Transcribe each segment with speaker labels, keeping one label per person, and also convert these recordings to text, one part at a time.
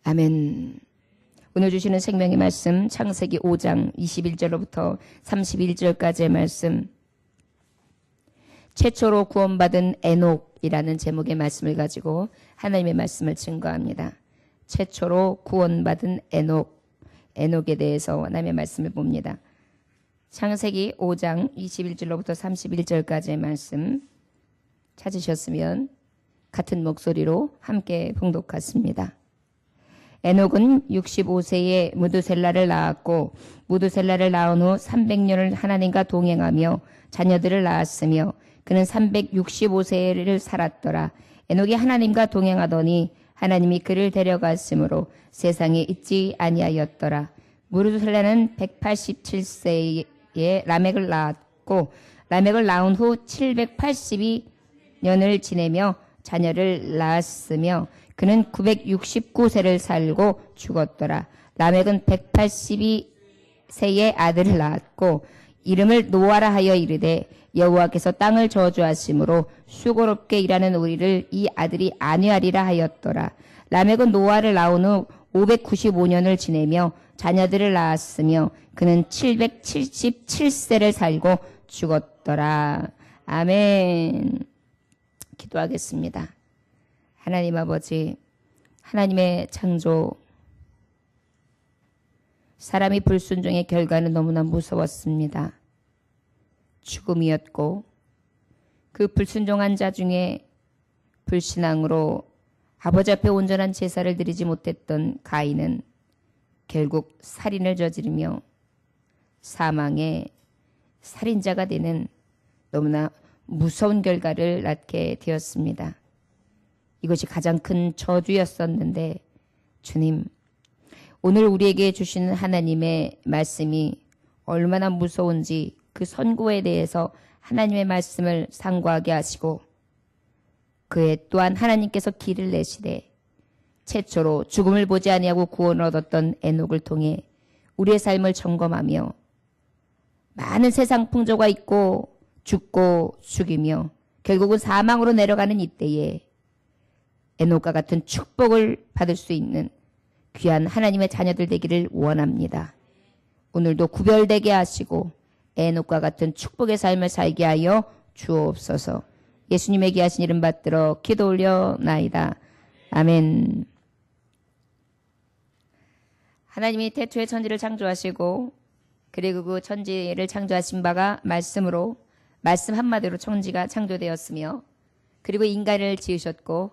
Speaker 1: 아멘. 오늘 주시는 생명의 말씀 창세기 5장 21절로부터 31절까지의 말씀, 최초로 구원받은 에녹이라는 제목의 말씀을 가지고 하나님의 말씀을 증거합니다. 최초로 구원받은 에녹에 대해서 하나님의 말씀을 봅니다. 창세기 5장 21절로부터 31절까지의 말씀 찾으셨으면 같은 목소리로 함께 봉독하십니다. 에녹은 65세에 무드셀라를 낳았고 무드셀라를 낳은 후 300년을 하나님과 동행하며 자녀들을 낳았으며 그는 365세를 살았더라. 에녹이 하나님과 동행하더니 하나님이 그를 데려갔으므로 세상에 있지 아니하였더라. 무드셀라는 187세에 라멕을 낳았고 라멕을 낳은 후 782년을 지내며 자녀를 낳았으며 그는 969세를 살고 죽었더라. 라멕은 182세의 아들을 낳았고 이름을 노아라 하여 이르되 여호와께서 땅을 저주하심으로 수고롭게 일하는 우리를 이 아들이 안위하리라 하였더라. 라멕은 노아를 낳은 후 595년을 지내며 자녀들을 낳았으며 그는 777세를 살고 죽었더라. 아멘. 기도하겠습니다. 하나님 아버지, 하나님의 창조, 사람이 불순종의 결과는 너무나 무서웠습니다. 죽음이었고 그 불순종한 자 중에 불신앙으로 아버지 앞에 온전한 제사를 드리지 못했던 가인은 결국 살인을 저지르며 사망의 살인자가 되는 너무나 무서운 결과를 낳게 되었습니다. 이것이 가장 큰 저주였었는데 주님, 오늘 우리에게 주시는 하나님의 말씀이 얼마나 무서운지 그 선고에 대해서 하나님의 말씀을 상고하게 하시고 그에 또한 하나님께서 길을 내시되 최초로 죽음을 보지 아니하고 구원을 얻었던 에녹을 통해 우리의 삶을 점검하며 많은 세상 풍조가 있고 죽고 죽이며 결국은 사망으로 내려가는 이때에 에녹과 같은 축복을 받을 수 있는 귀한 하나님의 자녀들 되기를 원합니다. 오늘도 구별되게 하시고 에녹과 같은 축복의 삶을 살게 하여 주옵소서. 예수님의 귀하신 이름 받들어 기도 올려나이다. 아멘. 하나님이 태초에 천지를 창조하시고 그리고 그 천지를 창조하신 바가 말씀으로 말씀 한마디로 천지가 창조되었으며 그리고 인간을 지으셨고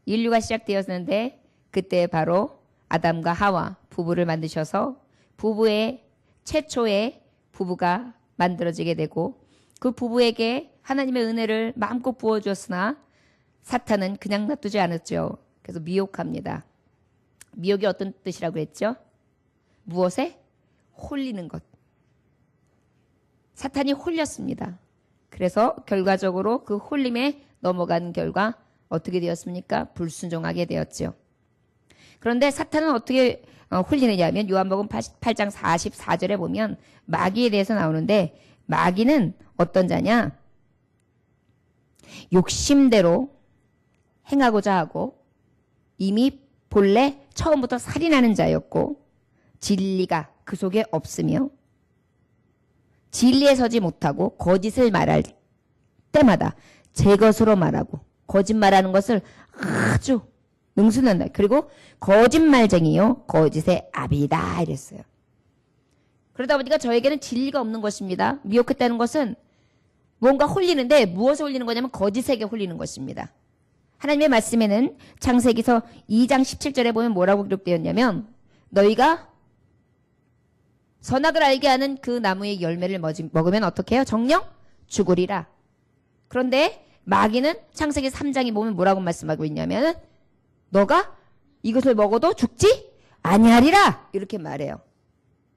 Speaker 1: 인류가 시작되었는데 그때 바로 아담과 하와 부부를 만드셔서 부부의 최초의 부부가 만들어지게 되고 그 부부에게 하나님의 은혜를 마음껏 부어주었으나 사탄은 그냥 놔두지 않았죠. 그래서 미혹합니다. 미혹이 어떤 뜻이라고 했죠? 무엇에? 홀리는 것. 사탄이 홀렸습니다. 그래서 결과적으로 그 홀림에 넘어간 결과 어떻게 되었습니까? 불순종하게 되었죠. 그런데 사탄은 어떻게 홀리느냐 하면 요한복음 8장 44절에 보면 마귀에 대해서 나오는데 마귀는 어떤 자냐? 욕심대로 행하고자 하고 이미 본래 처음부터 살인하는 자였고 진리가 그 속에 없으며 진리에 서지 못하고 거짓을 말할 때마다 제 것으로 말하고 거짓말하는 것을 아주 능수난다. 그리고 거짓말쟁이요 거짓의 아비다 이랬어요. 그러다 보니까 저에게는 진리가 없는 것입니다. 미혹했다는 것은 뭔가 홀리는데 무엇에 홀리는 거냐면 거짓에게 홀리는 것입니다. 하나님의 말씀에는 창세기서 2장 17절에 보면 뭐라고 기록되었냐면 너희가 선악을 알게 하는 그 나무의 열매를 먹으면 어떻게 해요? 정녕 죽으리라. 그런데 마귀는 창세기 3장에 보면 뭐라고 말씀하고 있냐면 너가 이것을 먹어도 죽지 아니하리라 이렇게 말해요.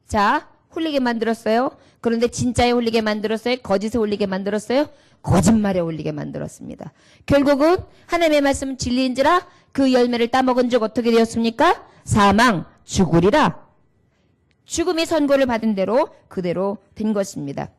Speaker 1: 자, 홀리게 만들었어요. 그런데 진짜에 홀리게 만들었어요? 거짓에 홀리게 만들었어요? 거짓말에 홀리게 만들었습니다. 결국은 하나님의 말씀은 진리인지라 그 열매를 따먹은 즉 어떻게 되었습니까? 사망, 죽으리라. 죽음이 선고를 받은 대로 그대로 된 것입니다.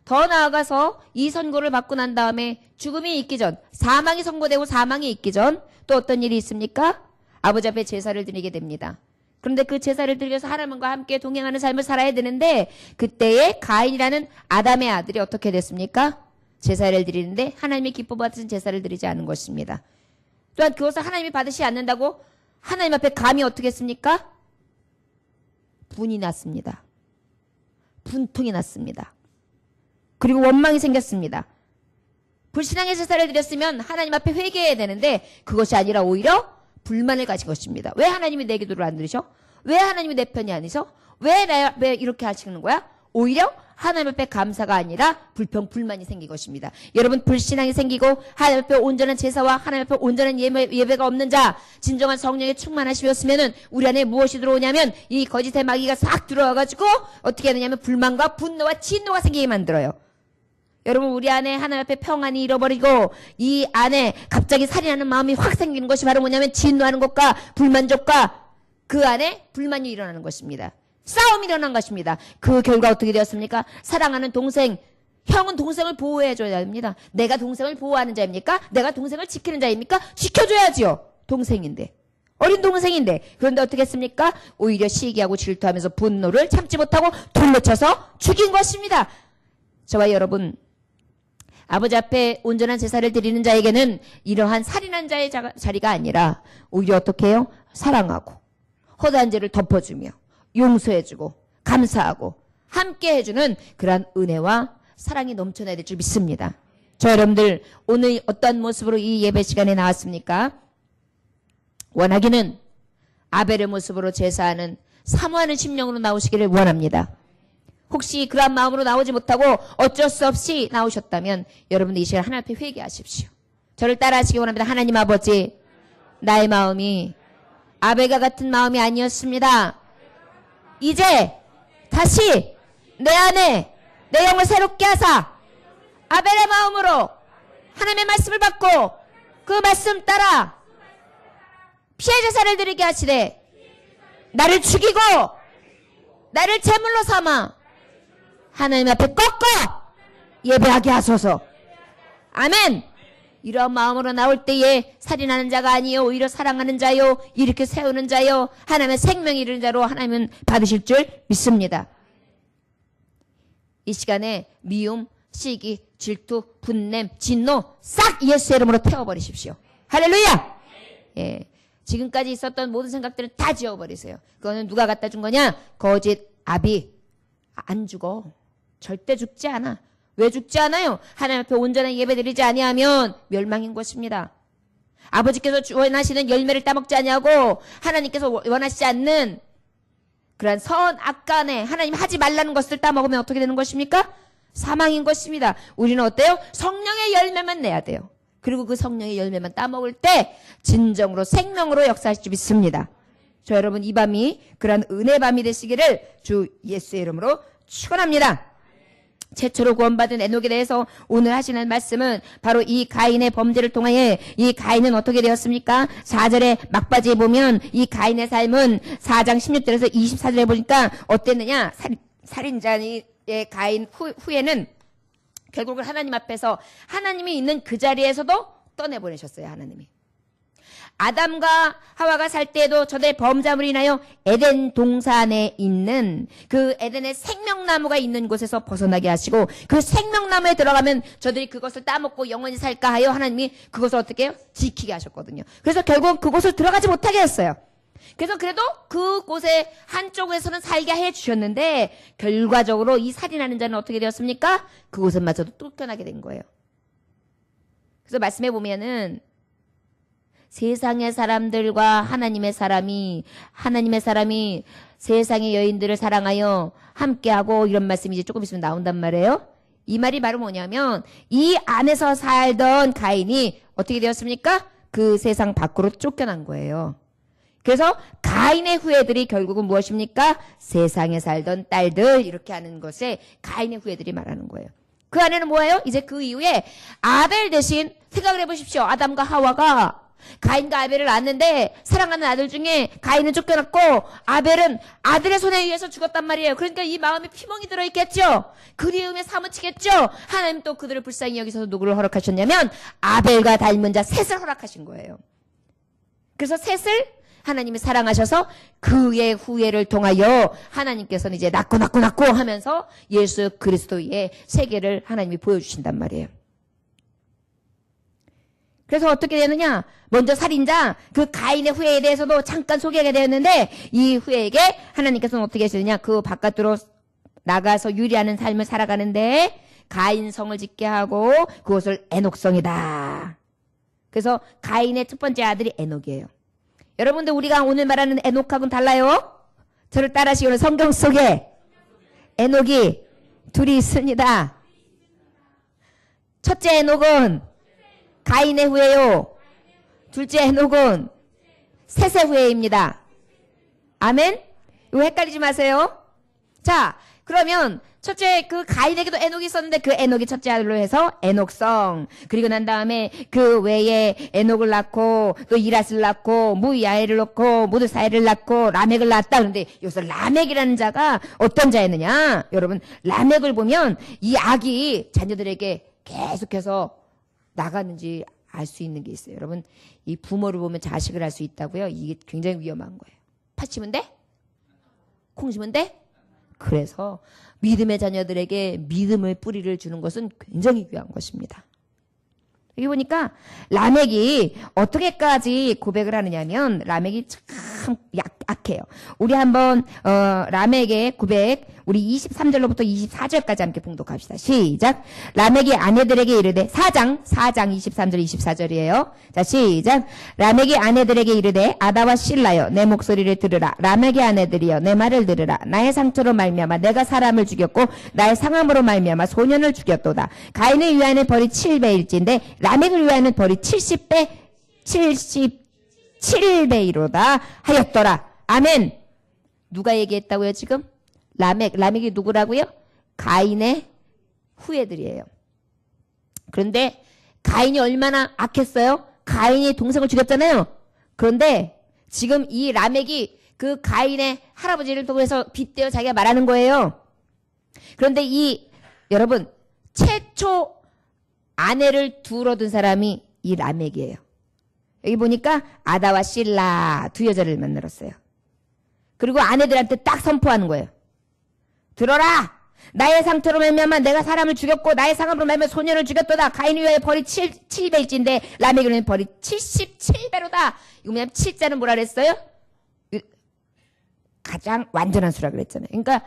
Speaker 1: 더 나아가서 이 선고를 받고 난 다음에 죽음이 있기 전, 사망이 선고되고 사망이 있기 전 또 어떤 일이 있습니까? 아버지 앞에 제사를 드리게 됩니다. 그런데 그 제사를 드리기 위해서 하나님과 함께 동행하는 삶을 살아야 되는데 그때에 가인이라는 아담의 아들이 어떻게 됐습니까? 제사를 드리는데 하나님이 기뻐 받으신 제사를 드리지 않은 것입니다. 또한 그것을 하나님이 받으시지 않는다고 하나님 앞에 감히 어떻게 했습니까? 분이 났습니다. 분통이 났습니다. 그리고 원망이 생겼습니다. 불신앙의 제사를 드렸으면 하나님 앞에 회개해야 되는데 그것이 아니라 오히려 불만을 가진 것입니다. 왜 하나님이 내 기도를 안 들으셔? 왜 하나님이 내 편이 아니셔? 왜 이렇게 하시는 거야? 오히려 하나님 앞에 감사가 아니라 불평불만이 생긴 것입니다. 여러분 불신앙이 생기고 하나님 앞에 온전한 제사와 하나님 앞에 온전한 예배가 없는 자, 진정한 성령에 충만하시었으면은 우리 안에 무엇이 들어오냐면 이 거짓의 마귀가 싹 들어와가지고 어떻게 하느냐면 불만과 분노와 진노가 생기게 만들어요. 여러분 우리 안에 하나님 앞에 평안이 잃어버리고 이 안에 갑자기 살인하는 마음이 확 생기는 것이 바로 뭐냐면 진노하는 것과 불만족과 그 안에 불만이 일어나는 것입니다. 싸움이 일어난 것입니다. 그 결과 어떻게 되었습니까? 사랑하는 동생, 형은 동생을 보호해줘야 됩니다. 내가 동생을 보호하는 자입니까? 내가 동생을 지키는 자입니까? 지켜줘야지요. 동생인데. 어린 동생인데. 그런데 어떻게 했습니까? 오히려 시기하고 질투하면서 분노를 참지 못하고 돌로 쳐서 죽인 것입니다. 저와 여러분, 아버지 앞에 온전한 제사를 드리는 자에게는 이러한 살인한 자의 자리가 아니라 오히려 어떻게 해요? 사랑하고 허다한 죄를 덮어주며 용서해주고 감사하고 함께 해주는 그러한 은혜와 사랑이 넘쳐나야 될 줄 믿습니다. 저 여러분들 오늘 어떠한 모습으로 이 예배 시간에 나왔습니까? 원하기는 아벨의 모습으로 제사하는 사모하는 심령으로 나오시기를 원합니다. 혹시 그러한 마음으로 나오지 못하고 어쩔 수 없이 나오셨다면 여러분들 이 시간 하나님 앞에 회개하십시오. 저를 따라하시기 원합니다. 하나님 아버지, 나의 마음이 아벨과 같은 마음이 아니었습니다. 이제 다시 내 안에 내 영을 새롭게 하사 아벨의 마음으로 하나님의 말씀을 받고 그 말씀 따라 피해 제사를 드리게 하시되 나를 죽이고 나를 제물로 삼아 하나님 앞에 꺾어 예배하게 하소서. 아멘. 이런 마음으로 나올 때에 살인하는 자가 아니요 오히려 사랑하는 자요 이렇게 세우는 자요 하나님의 생명 이루는 자로 하나님은 받으실 줄 믿습니다. 이 시간에 미움, 시기, 질투, 분냄, 진노 싹 예수의 이름으로 태워버리십시오. 할렐루야. 예, 지금까지 있었던 모든 생각들은 다 지워버리세요. 그거는 누가 갖다 준 거냐? 거짓 아비. 안 죽어. 절대 죽지 않아. 왜 죽지 않아요? 하나님 앞에 온전한 예배 드리지 아니하면 멸망인 것입니다. 아버지께서 원하시는 열매를 따먹지 아니하고 하나님께서 원하시지 않는 그러한 선악간에 하나님 하지 말라는 것을 따먹으면 어떻게 되는 것입니까? 사망인 것입니다. 우리는 어때요? 성령의 열매만 내야 돼요. 그리고 그 성령의 열매만 따먹을 때 진정으로 생명으로 역사하실 줄 믿습니다. 저 여러분 이 밤이 그러한 은혜 밤이 되시기를 주 예수의 이름으로 축원합니다. 최초로 구원받은 에녹에 대해서 오늘 하시는 말씀은 바로 이 가인의 범죄를 통하여 이 가인은 어떻게 되었습니까? 4절에 막바지에 보면 이 가인의 삶은 4장 16절에서 24절에 보니까 어땠느냐? 살인자의 가인 후에는 결국은 하나님 앞에서 하나님이 있는 그 자리에서도 떠내보내셨어요. 하나님이. 아담과 하와가 살 때에도 저들의 범죄함으로 인하여 에덴 동산에 있는 그 에덴의 생명나무가 있는 곳에서 벗어나게 하시고 그 생명나무에 들어가면 저들이 그것을 따먹고 영원히 살까 하여 하나님이 그것을 어떻게 해요? 지키게 하셨거든요. 그래서 결국 그곳을 들어가지 못하게 했어요. 그래서 그래도 그곳에 한쪽에서는 살게 해주셨는데 결과적으로 이 살인하는 자는 어떻게 되었습니까? 그곳은마저도 쫓겨나게 된 거예요. 그래서 말씀해 보면은 세상의 사람들과 하나님의 사람이 세상의 여인들을 사랑하여 함께하고 이런 말씀이 이제 조금 있으면 나온단 말이에요. 이 말이 바로 뭐냐면 이 안에서 살던 가인이 어떻게 되었습니까? 그 세상 밖으로 쫓겨난 거예요. 그래서 가인의 후예들이 결국은 무엇입니까? 세상에 살던 딸들 이렇게 하는 것에 가인의 후예들이 말하는 거예요. 그 안에는 뭐예요? 이제 그 이후에 아벨 대신 생각을 해보십시오. 아담과 하와가 가인과 아벨을 낳았는데 사랑하는 아들 중에 가인은 쫓겨났고 아벨은 아들의 손에 의해서 죽었단 말이에요. 그러니까 이 마음에 피멍이 들어있겠죠. 그리움에 사무치겠죠. 하나님 또 그들을 불쌍히 여기셔서 누구를 허락하셨냐면 아벨과 닮은 자 셋을 허락하신 거예요. 그래서 셋을 하나님이 사랑하셔서 그의 후예를 통하여 하나님께서는 이제 낳고 하면서 예수 그리스도의 세계를 하나님이 보여주신단 말이에요. 그래서 어떻게 되느냐? 먼저 살인자 그 가인의 후예에 대해서도 잠깐 소개가 되었는데 이 후예에게 하나님께서는 어떻게 하시느냐? 그 바깥으로 나가서 유리하는 삶을 살아가는데 가인성을 짓게 하고 그것을 에녹성이다. 그래서 가인의 첫 번째 아들이 에녹이에요. 여러분들 우리가 오늘 말하는 에녹하고는 달라요. 저를 따라하시고는 성경 속에 에녹이 둘이 있습니다. 첫째 에녹은 가인의 후예요. 둘째 에녹은 셋의 후예입니다. 아멘? 이거 헷갈리지 마세요. 자, 그러면 첫째 그 가인에게도 에녹이 있었는데 그 에녹이 첫째 아들로 해서 에녹성. 그리고 난 다음에 그 외에 에녹을 낳고 또 이랏을 낳고 무야엘을 낳고 무드사엘을 낳고 라멕을 낳았다. 그런데 여기서 라멕이라는 자가 어떤 자였느냐? 여러분 라멕을 보면 이 악이 자녀들에게 계속해서 나가는지 알 수 있는 게 있어요. 여러분 이 부모를 보면 자식을 알 수 있다고요. 이게 굉장히 위험한 거예요. 팥 심은 돼? 콩 심은 돼? 그래서 믿음의 자녀들에게 믿음의 뿌리를 주는 것은 굉장히 귀한 것입니다. 여기 보니까 라멕이 어떻게까지 고백을 하느냐면 라멕이 참 약해요. 우리 한번 라멕의 고백 우리 23절로부터 24절까지 함께 봉독합시다. 시작. 라멕이 아내들에게 이르되 4장 23절 24절이에요. 자 시작. 라멕이 아내들에게 이르되 아다와 실라여 내 목소리를 들으라. 라멕의 아내들이여 내 말을 들으라. 나의 상처로 말미암아 내가 사람을 죽였고 나의 상함으로 말미암아 소년을 죽였도다. 가인을 위하여는 벌이 7배일진데 라멕을 위하여는 벌이 77배이로다 하였더라. 아멘. 누가 얘기했다고요 지금? 라멕이 누구라고요? 가인의 후예들이에요. 그런데 가인이 얼마나 악했어요? 가인이 동생을 죽였잖아요. 그런데 지금 이 라멕이 그 가인의 할아버지를 통해서 빗대어 자기가 말하는 거예요. 그런데 여러분 최초 아내를 두러 둔 사람이 이 라멕이에요. 여기 보니까 아다와 실라 두 여자를 만들었어요. 그리고 아내들한테 딱 선포하는 거예요. 들어라! 나의 상처로 말미암아 내가 사람을 죽였고 나의 상함으로 말미암아 소년을 죽였도다. 가인을 위하여 벌이 7배일진데 라멕에는 벌이 77배로다. 이거 뭐냐면 7자는 뭐라 그랬어요? 가장 완전한 수라 그랬잖아요. 그러니까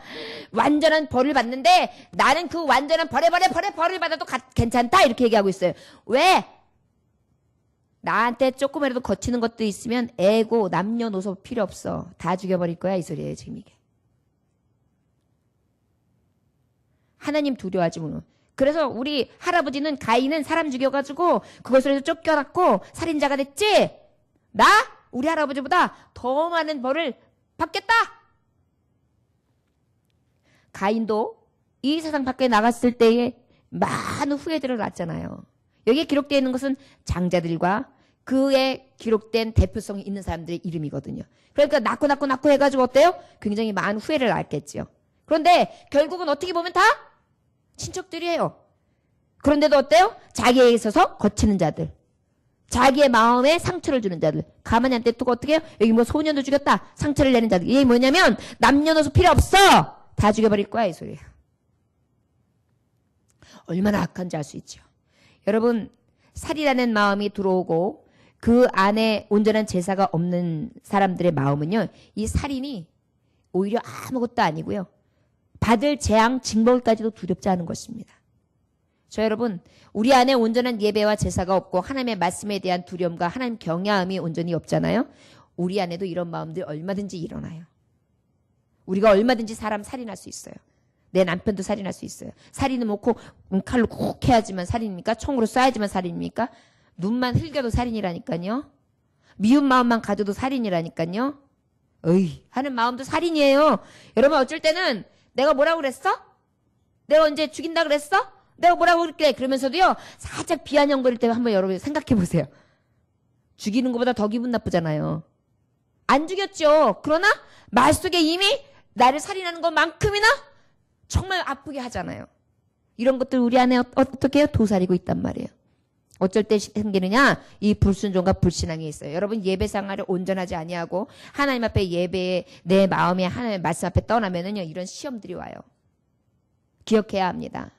Speaker 1: 완전한 벌을 받는데 나는 그 완전한 벌을 받아도 괜찮다 이렇게 얘기하고 있어요. 왜? 나한테 조금이라도 거치는 것도 있으면 애고 남녀노소 필요 없어. 다 죽여버릴 거야 이 소리예요 지금 이게. 하나님 두려워하지 뭐. 그래서 우리 할아버지는 가인은 사람 죽여가지고 그것으로 쫓겨났고 살인자가 됐지. 우리 할아버지보다 더 많은 벌을 받겠다. 가인도 이 세상 밖에 나갔을 때에 많은 후예들을 낳았잖아요. 여기에 기록되어 있는 것은 장자들과 그에 기록된 대표성이 있는 사람들의 이름이거든요. 그러니까 낳고 해가지고 어때요? 굉장히 많은 후예를 낳았겠죠. 그런데 결국은 어떻게 보면 다 친척들이에요. 그런데도 어때요? 자기에게 있어서 거치는 자들. 자기의 마음에 상처를 주는 자들. 가만히 안 떼두고 어떻게 해요? 여기 뭐 소년도 죽였다. 상처를 내는 자들. 이게 뭐냐면 남녀노소 필요 없어. 다 죽여버릴 거야 이 소리예요. 얼마나 악한지 알 수 있죠. 여러분 살이라는 마음이 들어오고 그 안에 온전한 제사가 없는 사람들의 마음은요. 이 살인이 오히려 아무것도 아니고요. 받을 재앙 징벌까지도 두렵지 않은 것입니다. 저 여러분 우리 안에 온전한 예배와 제사가 없고 하나님의 말씀에 대한 두려움과 하나님 경외함이 온전히 없잖아요. 우리 안에도 이런 마음들이 얼마든지 일어나요. 우리가 얼마든지 사람 살인할 수 있어요. 내 남편도 살인할 수 있어요. 살인은 뭐 칼로 콕 해야지만 살인입니까? 총으로 쏴야지만 살인입니까? 눈만 흘겨도 살인이라니까요. 미운 마음만 가져도 살인이라니까요. 하는 마음도 살인이에요. 여러분 어쩔 때는 내가 뭐라고 그랬어? 내가 언제 죽인다 그랬어? 내가 뭐라고 그랬길래? 그러면서도요 살짝 비아냥거릴 때 한번 여러분 생각해 보세요. 죽이는 것보다 더 기분 나쁘잖아요. 안 죽였죠. 그러나 말 속에 이미 나를 살인하는 것만큼이나 정말 아프게 하잖아요. 이런 것들 우리 안에 어떻게 해요? 도사리고 있단 말이에요. 어쩔 때 생기느냐? 이 불순종과 불신앙이 있어요. 여러분 예배 생활을 온전하지 아니하고 하나님 앞에 예배에 내 마음이 하나님의 말씀 앞에 떠나면은요 이런 시험들이 와요. 기억해야 합니다.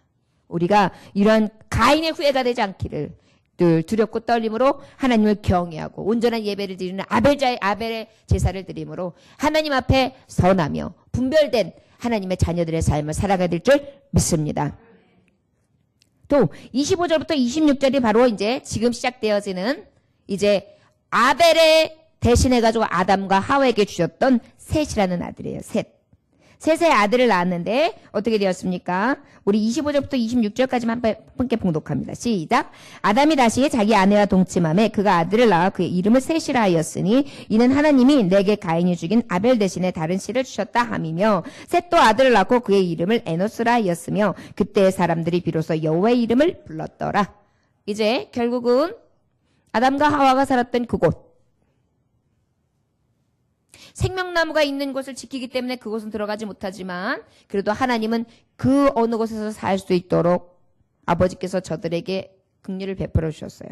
Speaker 1: 우리가 이런 가인의 후회가 되지 않기를 늘 두렵고 떨림으로 하나님을 경외하고 온전한 예배를 드리는 아벨의 제사를 드림으로 하나님 앞에 선하며 분별된 하나님의 자녀들의 삶을 살아가야 될 줄 믿습니다. 또 25절부터 26절이 바로 이제 지금 시작되어지는 이제 아벨의 대신해가지고 아담과 하와에게 주셨던 셋이라는 아들이에요. 셋의 아들을 낳았는데 어떻게 되었습니까? 우리 25절부터 26절까지만 함께 봉독합니다. 시작. 아담이 다시 자기 아내와 동침함에 그가 아들을 낳아 그의 이름을 셋이라 하였으니 이는 하나님이 내게 가인이 죽인 아벨 대신에 다른 씨를 주셨다 함이며 셋도 아들을 낳고 그의 이름을 에노스라 하였으며 그때의 사람들이 비로소 여호와의 이름을 불렀더라. 이제 결국은 아담과 하와가 살았던 그곳 생명나무가 있는 곳을 지키기 때문에 그곳은 들어가지 못하지만 그래도 하나님은 그 어느 곳에서 살 수 있도록 아버지께서 저들에게 긍휼을 베풀어 주셨어요.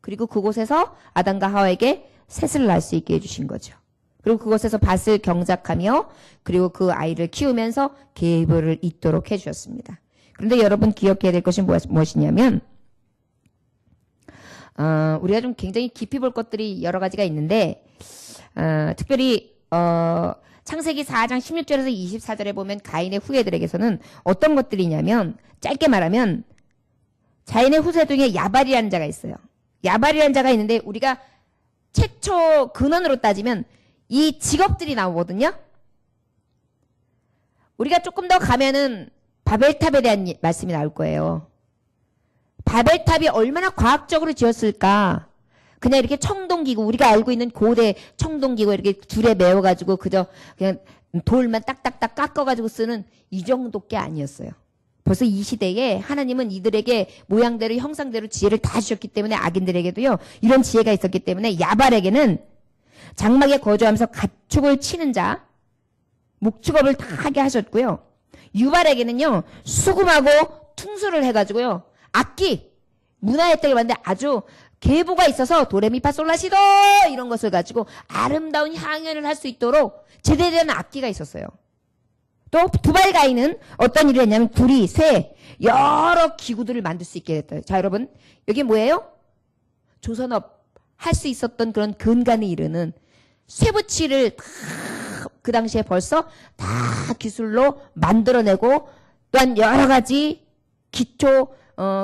Speaker 1: 그리고 그곳에서 아담과 하와에게 셋을 낳을 수 있게 해주신 거죠. 그리고 그곳에서 밭을 경작하며 그리고 그 아이를 키우면서 계보를 잇도록 해주셨습니다. 그런데 여러분 기억해야 될 것이 무엇이냐면 우리가 좀 굉장히 깊이 볼 것들이 여러 가지가 있는데 특별히 창세기 4장 16절에서 24절에 보면 가인의 후예들에게서는 어떤 것들이냐면 짧게 말하면 자인의 후세 중에 야발이라는 자가 있어요. 야발이라는 자가 있는데 우리가 최초 근원으로 따지면 이 직업들이 나오거든요. 우리가 조금 더 가면은 바벨탑에 대한 말씀이 나올 거예요. 바벨탑이 얼마나 과학적으로 지었을까? 그냥 이렇게 청동기구, 우리가 알고 있는 고대 청동기구 이렇게 줄에 메워가지고 그냥 돌만 딱딱딱 깎아가지고 쓰는 이 정도 게 아니었어요. 벌써 이 시대에 하나님은 이들에게 모양대로 형상대로 지혜를 다 주셨기 때문에 악인들에게도요 이런 지혜가 있었기 때문에 야발에게는 장막에 거주하면서 가축을 치는 자, 목축업을 다 하게 하셨고요. 유발에게는요 수금하고 퉁수를 해가지고요 악기, 문화예택을 만드는데 아주 계보가 있어서 도레미파솔라시도 이런 것을 가지고 아름다운 향연을 할 수 있도록 제대로 된 악기가 있었어요. 또 두발가인은 어떤 일을 했냐면 구리, 새 여러 기구들을 만들 수 있게 됐어요. 자 여러분 여기 뭐예요? 조선업 할 수 있었던 그런 근간에 이르는 쇠붙이를 그 당시에 벌써 다 기술로 만들어내고 또한 여러 가지 기초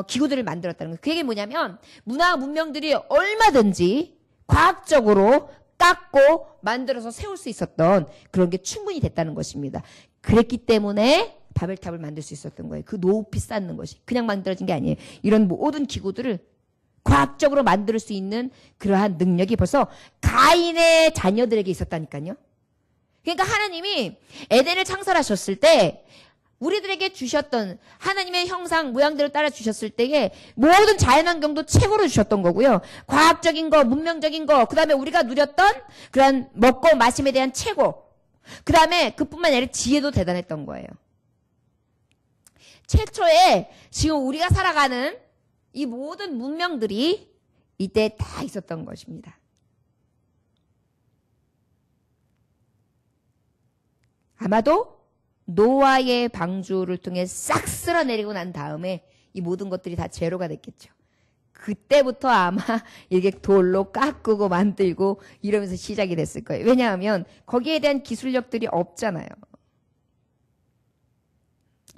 Speaker 1: 기구들을 만들었다는 거예요. 그게 뭐냐면 문화 문명들이 얼마든지 과학적으로 깎고 만들어서 세울 수 있었던 그런 게 충분히 됐다는 것입니다. 그랬기 때문에 바벨탑을 만들 수 있었던 거예요. 그 높이 쌓는 것이 그냥 만들어진 게 아니에요. 이런 모든 기구들을 과학적으로 만들 수 있는 그러한 능력이 벌써 가인의 자녀들에게 있었다니까요. 그러니까 하나님이 에덴을 창설하셨을 때 우리들에게 주셨던 하나님의 형상 모양대로 따라 주셨을 때에 모든 자연환경도 최고로 주셨던 거고요. 과학적인 거, 문명적인 거, 그 다음에 우리가 누렸던 그런 먹고 마심에 대한 최고, 그 다음에 그뿐만 아니라 지혜도 대단했던 거예요. 최초에 지금 우리가 살아가는 이 모든 문명들이 이때 다 있었던 것입니다. 아마도 노아의 방주를 통해 싹 쓸어내리고 난 다음에 이 모든 것들이 다 제로가 됐겠죠. 그때부터 아마 이렇게 돌로 깎고 만들고 이러면서 시작이 됐을 거예요. 왜냐하면 거기에 대한 기술력들이 없잖아요.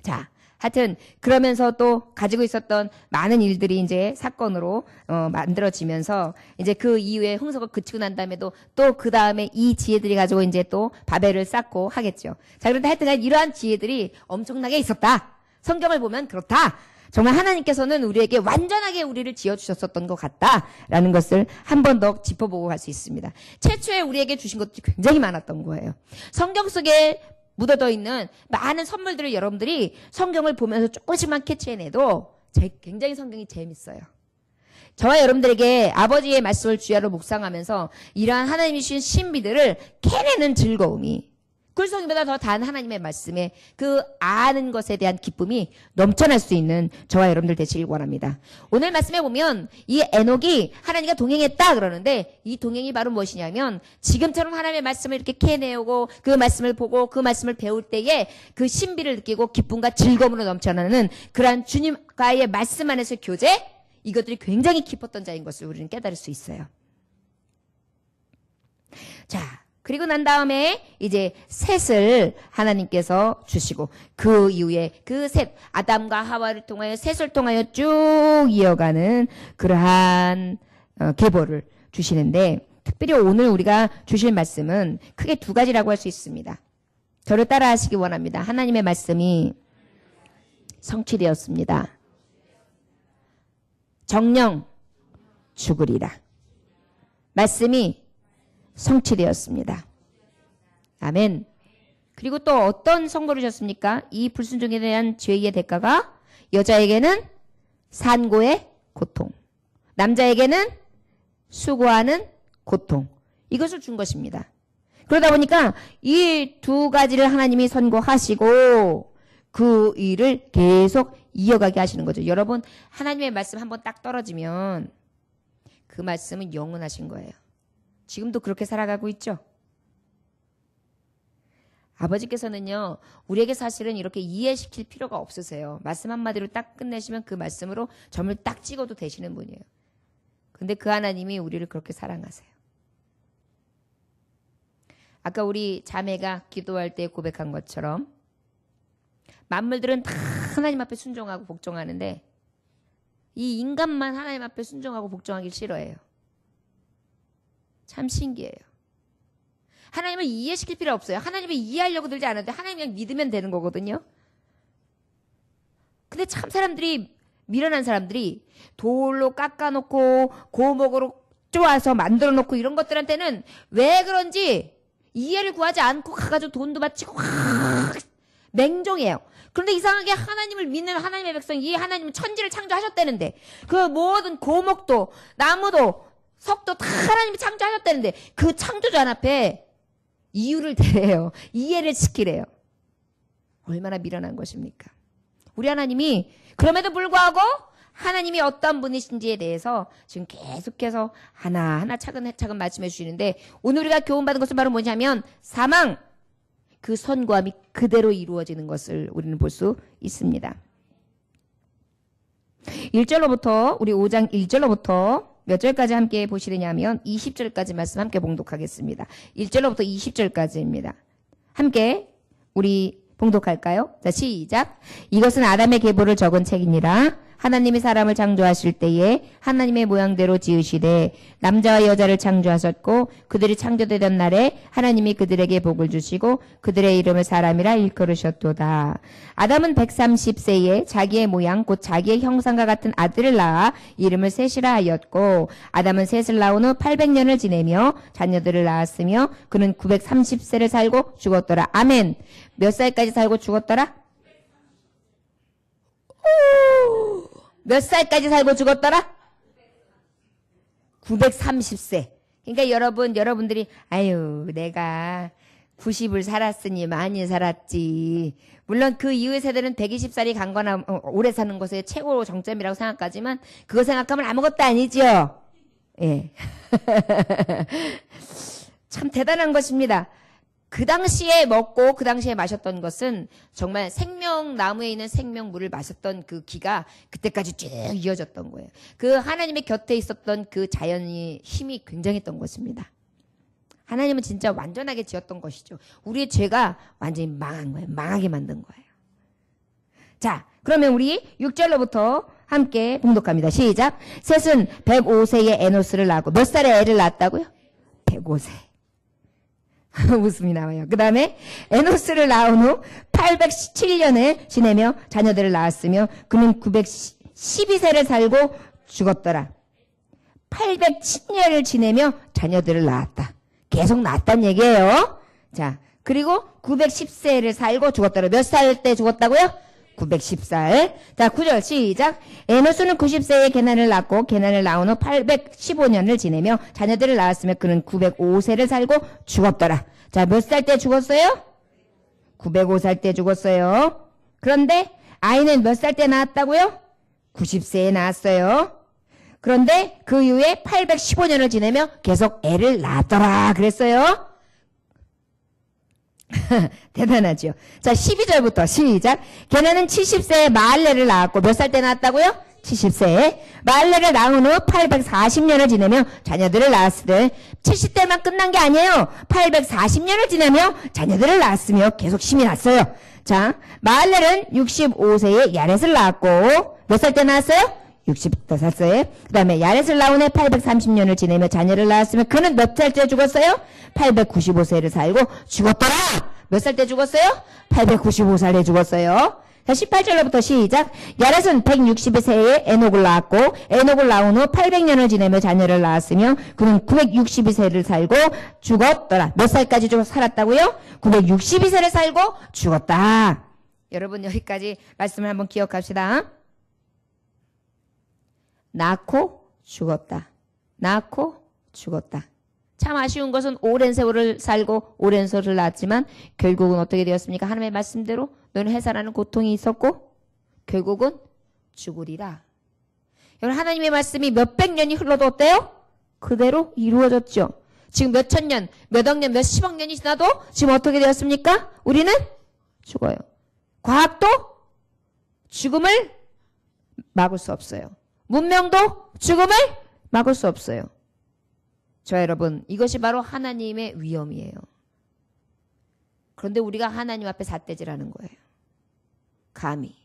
Speaker 1: 자, 하여튼 그러면서 또 가지고 있었던 많은 일들이 이제 사건으로 만들어지면서 이제 그 이후에 홍수가 그치고 난 다음에도 또 그 다음에 이 지혜들이 가지고 이제 또 바벨을 쌓고 하겠죠. 자, 그런데 하여튼 이러한 지혜들이 엄청나게 있었다. 성경을 보면 그렇다. 정말 하나님께서는 우리에게 완전하게 우리를 지어주셨었던 것 같다라는 것을 한 번 더 짚어보고 갈 수 있습니다. 최초에 우리에게 주신 것들이 굉장히 많았던 거예요. 성경 속에 묻어져 있는 많은 선물들을 여러분들이 성경을 보면서 조금씩만 캐치해내도 굉장히 성경이 재밌어요. 저와 여러분들에게 아버지의 말씀을 주야로 묵상하면서 이러한 하나님이 주신 신비들을 캐내는 즐거움이 꿀송이보다 더 단 하나님의 말씀에 그 아는 것에 대한 기쁨이 넘쳐날 수 있는 저와 여러분들 되시길 원합니다. 오늘 말씀에 보면 이 에녹이 하나님과 동행했다 그러는데 이 동행이 바로 무엇이냐면 지금처럼 하나님의 말씀을 이렇게 캐내오고 그 말씀을 보고 그 말씀을 배울 때에 그 신비를 느끼고 기쁨과 즐거움으로 넘쳐나는 그러한 주님과의 말씀 안에서 교제, 이것들이 굉장히 깊었던 자인 것을 우리는 깨달을 수 있어요. 자, 그리고 난 다음에 이제 셋을 하나님께서 주시고 그 이후에 그 셋, 아담과 하와를 통하여 셋을 통하여 쭉 이어가는 그러한 계보를 주시는데, 특별히 오늘 우리가 주실 말씀은 크게 두 가지라고 할 수 있습니다. 저를 따라 하시기 원합니다. 하나님의 말씀이 성취되었습니다. 정령 죽으리라. 말씀이 성취되었습니다. 아멘. 그리고 또 어떤 선고를 주셨습니까? 이 불순종에 대한 죄의 대가가 여자에게는 산고의 고통, 남자에게는 수고하는 고통, 이것을 준 것입니다. 그러다 보니까 이 두 가지를 하나님이 선고하시고 그 일을 계속 이어가게 하시는 거죠. 여러분, 하나님의 말씀 한번 딱 떨어지면 그 말씀은 영원하신 거예요. 지금도 그렇게 살아가고 있죠. 아버지께서는요, 우리에게 사실은 이렇게 이해시킬 필요가 없으세요. 말씀 한마디로 딱 끝내시면 그 말씀으로 점을 딱 찍어도 되시는 분이에요. 근데 그 하나님이 우리를 그렇게 사랑하세요. 아까 우리 자매가 기도할 때 고백한 것처럼 만물들은 다 하나님 앞에 순종하고 복종하는데 이 인간만 하나님 앞에 순종하고 복종하기 싫어해요. 참 신기해요. 하나님을 이해시킬 필요 없어요. 하나님을 이해하려고 들지 않아도 하나님 그냥 믿으면 되는 거거든요. 근데 참 사람들이, 미련한 사람들이 돌로 깎아놓고 고목으로 쪼아서 만들어놓고 이런 것들한테는 왜 그런지 이해를 구하지 않고 가가지고 돈도 바치고 맹종해요. 그런데 이상하게 하나님을 믿는 하나님의 백성이, 이 하나님은 천지를 창조하셨다는데 그 모든 고목도 나무도 석도 다 하나님이 창조하셨다는데 그 창조자 앞에 이유를 대래요. 이해를 시키래요. 얼마나 미련한 것입니까? 우리 하나님이 그럼에도 불구하고 하나님이 어떤 분이신지에 대해서 지금 계속해서 하나하나 차근차근 말씀해 주시는데, 오늘 우리가 교훈받은 것은 바로 뭐냐면 사망, 그 선고함이 그대로 이루어지는 것을 우리는 볼 수 있습니다. 1절로부터 우리 5장 1절로부터 몇 절까지 함께 보시느냐면 20절까지 말씀 함께 봉독하겠습니다. 1절로부터 20절까지입니다. 함께 우리 봉독할까요? 자, 시작. 이것은 아담의 계보를 적은 책이니라. 하나님이 사람을 창조하실 때에 하나님의 모양대로 지으시되 남자와 여자를 창조하셨고 그들이 창조되던 날에 하나님이 그들에게 복을 주시고 그들의 이름을 사람이라 일컬으셨도다. 아담은 130세에 자기의 모양 곧 자기의 형상과 같은 아들을 낳아 이름을 셋이라 하였고, 아담은 셋을 낳은 후 800년을 지내며 자녀들을 낳았으며 그는 930세를 살고 죽었더라. 아멘. 몇 살까지 살고 죽었더라? 몇 살까지 살고 죽었더라? 930세. 그러니까 여러분들이 아유 내가 90을 살았으니 많이 살았지. 물론 그 이후의 세대는 120살이 간 거나 오래 사는 것의 최고 정점이라고 생각하지만 그거 생각하면 아무것도 아니죠. 예. 참 대단한 것입니다. 그 당시에 먹고 그 당시에 마셨던 것은 정말 생명나무에 있는 생명물을 마셨던 그 기가 그때까지 쭉 이어졌던 거예요. 그 하나님의 곁에 있었던 그 자연의 힘이 굉장했던 것입니다. 하나님은 진짜 완전하게 지었던 것이죠. 우리의 죄가 완전히 망한 거예요. 망하게 만든 거예요. 자, 그러면 우리 6절로부터 함께 봉독합니다. 시작. 셋은 105세에 에노스를 낳고, 몇 살에 애를 낳았다고요? 105세. 웃음이 나와요. 그 다음에 에노스를 낳은 후 817년을 지내며 자녀들을 낳았으며 그는 912세를 살고 죽었더라. 810년을 지내며 자녀들을 낳았다. 계속 낳았단 얘기예요. 자, 그리고 910세를 살고 죽었더라. 몇 살 때 죽었다고요? 910살. 자, 9절 시작. 에노스는 90세에 게난을 낳고 게난을 낳은 후 815년을 지내며 자녀들을 낳았으며 그는 905세를 살고 죽었더라. 자, 몇 살 때 죽었어요? 905살 때 죽었어요. 그런데 아이는 몇 살 때 낳았다고요? 90세에 낳았어요. 그런데 그 이후에 815년을 지내며 계속 애를 낳았더라 그랬어요. 대단하죠. 자, 12절부터 시작. 걔네는 70세에 마할레를 낳았고 몇 살 때 낳았다고요? 70세에 마할레를 낳은 후 840년을 지내며 자녀들을 낳았으되 70대만 끝난 게 아니에요. 840년을 지내며 자녀들을 낳았으며 계속 힘이 났어요. 자, 마할레는 65세에 야렛을 낳았고 몇 살 때 낳았어요? 65살에. 그 다음에 야렛을 낳은 해 830년을 지내며 자녀를 낳았으며 그는 몇 살 때 죽었어요? 895세를 살고 죽었더라. 몇 살 때 죽었어요? 895살에 죽었어요. 자, 18절부터 시작. 야렛은 162세에 에녹을 낳았고 에녹을 낳은 후 800년을 지내며 자녀를 낳았으며 그는 962세를 살고 죽었더라. 몇 살까지 좀 살았다고요? 962세를 살고 죽었다. 여러분 여기까지 말씀을 한번 기억합시다. 낳고 죽었다. 낳고 죽었다. 참 아쉬운 것은 오랜 세월을 살고 오랜 세월을 낳았지만 결국은 어떻게 되었습니까? 하나님의 말씀대로 너는 해산하는 고통이 있었고 결국은 죽으리라. 여러분 하나님의 말씀이 몇백 년이 흘러도 어때요? 그대로 이루어졌죠. 지금 몇천 년, 몇억 년, 몇십억 년이 지나도 지금 어떻게 되었습니까? 우리는 죽어요. 과학도 죽음을 막을 수 없어요. 문명도 죽음을 막을 수 없어요. 저 여러분 이것이 바로 하나님의 위엄이에요. 그런데 우리가 하나님 앞에 삿대질하는 거예요. 감히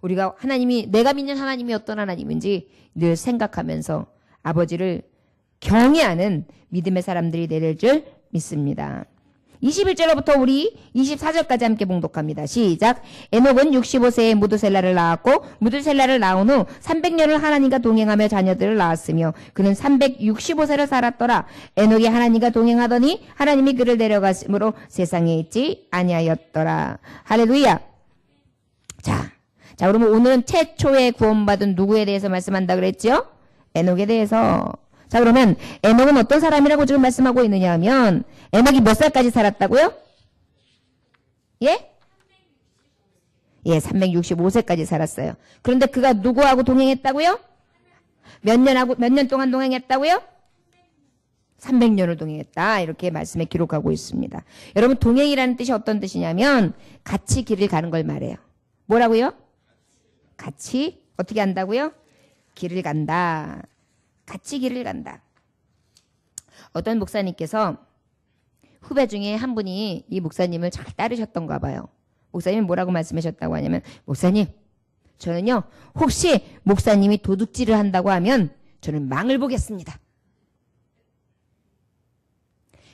Speaker 1: 우리가 하나님이 내가 믿는 하나님이 어떤 하나님인지 늘 생각하면서 아버지를 경외하는 믿음의 사람들이 될 줄 믿습니다. 21절로부터 우리 24절까지 함께 봉독합니다. 시작. 에녹은 65세에 무드셀라를 낳았고 무드셀라를 낳은 후 300년을 하나님과 동행하며 자녀들을 낳았으며 그는 365세를 살았더라. 에녹이 하나님과 동행하더니 하나님이 그를 데려가심으로 세상에 있지 아니하였더라. 할렐루야. 자, 그러면 오늘은 최초에 구원받은 누구에 대해서 말씀한다 그랬죠? 에녹에 대해서. 자, 그러면 에녹은 어떤 사람이라고 지금 말씀하고 있느냐 하면 에녹이 몇 살까지 살았다고요? 예? 예, 365세까지 살았어요. 그런데 그가 누구하고 동행했다고요? 몇 년 동안 동행했다고요? 300년을 동행했다. 이렇게 말씀에 기록하고 있습니다. 여러분 동행이라는 뜻이 어떤 뜻이냐면 같이 길을 가는 걸 말해요. 뭐라고요? 같이 어떻게 한다고요? 길을 간다. 같이 길을 간다. 어떤 목사님께서 후배 중에 한 분이 이 목사님을 잘 따르셨던가 봐요. 목사님이 뭐라고 말씀하셨다고 하냐면 목사님 저는요 혹시 목사님이 도둑질을 한다고 하면 저는 망을 보겠습니다.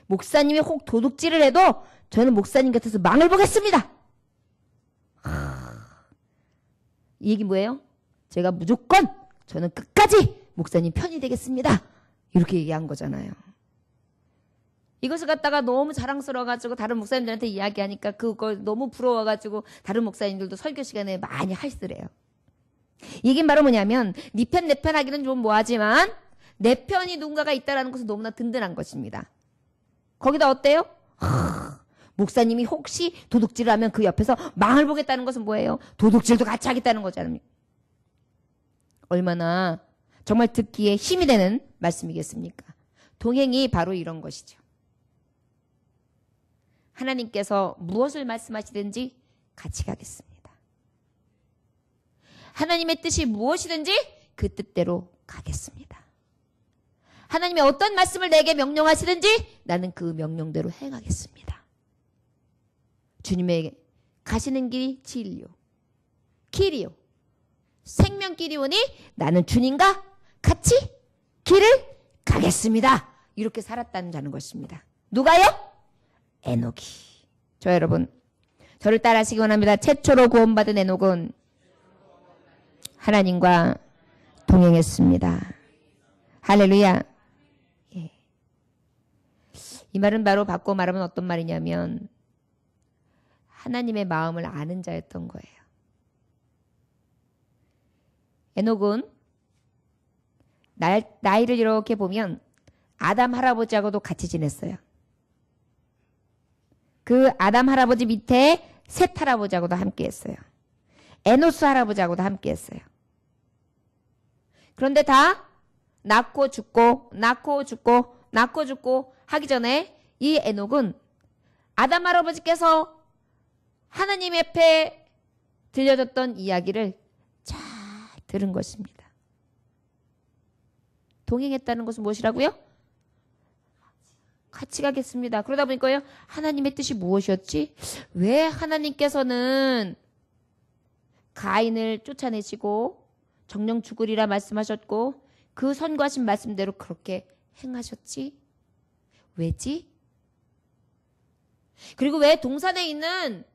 Speaker 1: 목사님이 혹 도둑질을 해도 저는 목사님 곁에서 망을 보겠습니다. 이 얘기 뭐예요? 제가 무조건 저는 끝까지 목사님 편이 되겠습니다. 이렇게 얘기한 거잖아요. 이것을 갖다가 너무 자랑스러워가지고 다른 목사님들한테 이야기하니까 그걸 너무 부러워가지고 다른 목사님들도 설교 시간에 많이 하시더래요. 이게 바로 뭐냐면 네 편 내 편 하기는 좀 뭐하지만 내 편이 누군가가 있다는 것은 너무나 든든한 것입니다. 거기다 어때요? 목사님이 혹시 도둑질을 하면 그 옆에서 망을 보겠다는 것은 뭐예요? 도둑질도 같이 하겠다는 거잖아요. 얼마나 정말 듣기에 힘이 되는 말씀이겠습니까? 동행이 바로 이런 것이죠. 하나님께서 무엇을 말씀하시든지 같이 가겠습니다. 하나님의 뜻이 무엇이든지 그 뜻대로 가겠습니다. 하나님이 어떤 말씀을 내게 명령하시든지 나는 그 명령대로 행하겠습니다. 주님의 가시는 길이 진리요, 길이요, 생명길이 오니 나는 주님과 같이 길을 가겠습니다. 이렇게 살았다는 것입니다. 누가요? 에녹이. 저 여러분 저를 따라하시기 원합니다. 최초로 구원받은 에녹은 하나님과 동행했습니다. 할렐루야. 예. 이 말은 바로 바꿔 말하면 어떤 말이냐면 하나님의 마음을 아는 자였던 거예요. 에녹은 나이를 이렇게 보면 아담 할아버지하고도 같이 지냈어요. 그 아담 할아버지 밑에 셋 할아버지하고도 함께 했어요. 에노스 할아버지하고도 함께 했어요. 그런데 다 낳고 죽고 하기 전에 이 에녹은 아담 할아버지께서 하나님 앞에 들려줬던 이야기를 잘 들은 것입니다. 동행했다는 것은 무엇이라고요? 같이 가겠습니다. 그러다 보니까요, 하나님의 뜻이 무엇이었지? 왜 하나님께서는 가인을 쫓아내시고 정령 죽으리라 말씀하셨고 그 선고하신 말씀대로 그렇게 행하셨지? 왜지? 그리고 왜 동산에 있는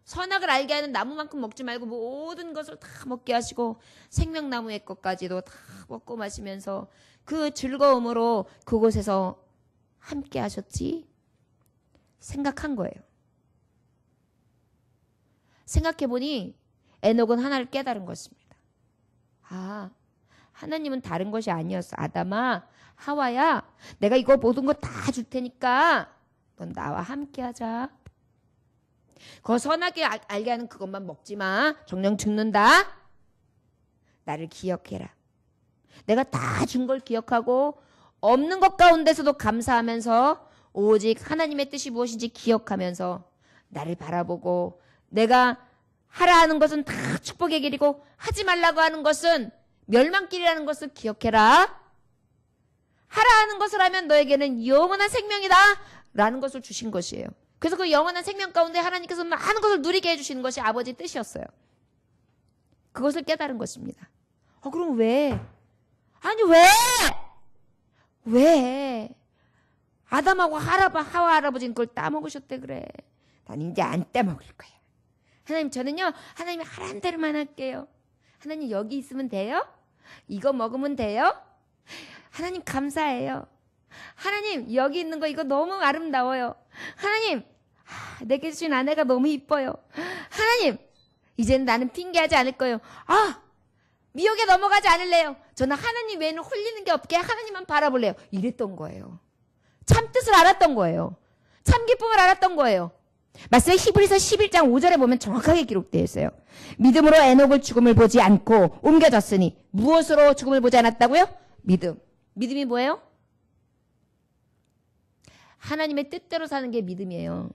Speaker 1: 선악을 알게 하는 나무만큼 먹지 말고 모든 것을 다 먹게 하시고 생명나무의 것까지도 다 먹고 마시면서 그 즐거움으로 그곳에서 함께 하셨지? 생각한 거예요. 생각해보니 에녹은 하나를 깨달은 것입니다. 아, 하나님은 다른 것이 아니었어. 아담아, 하와야, 내가 이거 모든 거 다 줄 테니까 넌 나와 함께 하자. 그 선하게 알게 하는 그것만 먹지 마. 정령 죽는다. 나를 기억해라. 내가 다 준 걸 기억하고 없는 것 가운데서도 감사하면서 오직 하나님의 뜻이 무엇인지 기억하면서 나를 바라보고 내가 하라 하는 것은 다 축복의 길이고 하지 말라고 하는 것은 멸망길이라는 것을 기억해라. 하라 하는 것을 하면 너에게는 영원한 생명이다 라는 것을 주신 것이에요. 그래서 그 영원한 생명 가운데 하나님께서 많은 것을 누리게 해주시는 것이 아버지의 뜻이었어요. 그것을 깨달은 것입니다. 그럼 왜? 아니 왜? 아담하고 하와 할아버지는 그걸 따먹으셨대 그래. 난 이제 안 따먹을 거야. 하나님, 저는요, 하나님이 하라는 대로만 할게요. 하나님, 여기 있으면 돼요? 이거 먹으면 돼요? 하나님, 감사해요. 하나님, 여기 있는 거 이거 너무 아름다워요. 하나님, 내게 주신 아내가 너무 이뻐요. 하나님, 이제는 나는 핑계하지 않을 거예요. 미혹에 넘어가지 않을래요. 저는 하나님 외에는 홀리는 게 없게 하나님만 바라볼래요. 이랬던 거예요. 참 뜻을 알았던 거예요. 참 기쁨을 알았던 거예요. 말씀에 히브리서 11장 5절에 보면 정확하게 기록되어 있어요. 믿음으로 에녹을 죽음을 보지 않고 옮겨졌으니 무엇으로 죽음을 보지 않았다고요? 믿음. 믿음이 뭐예요? 하나님의 뜻대로 사는 게 믿음이에요.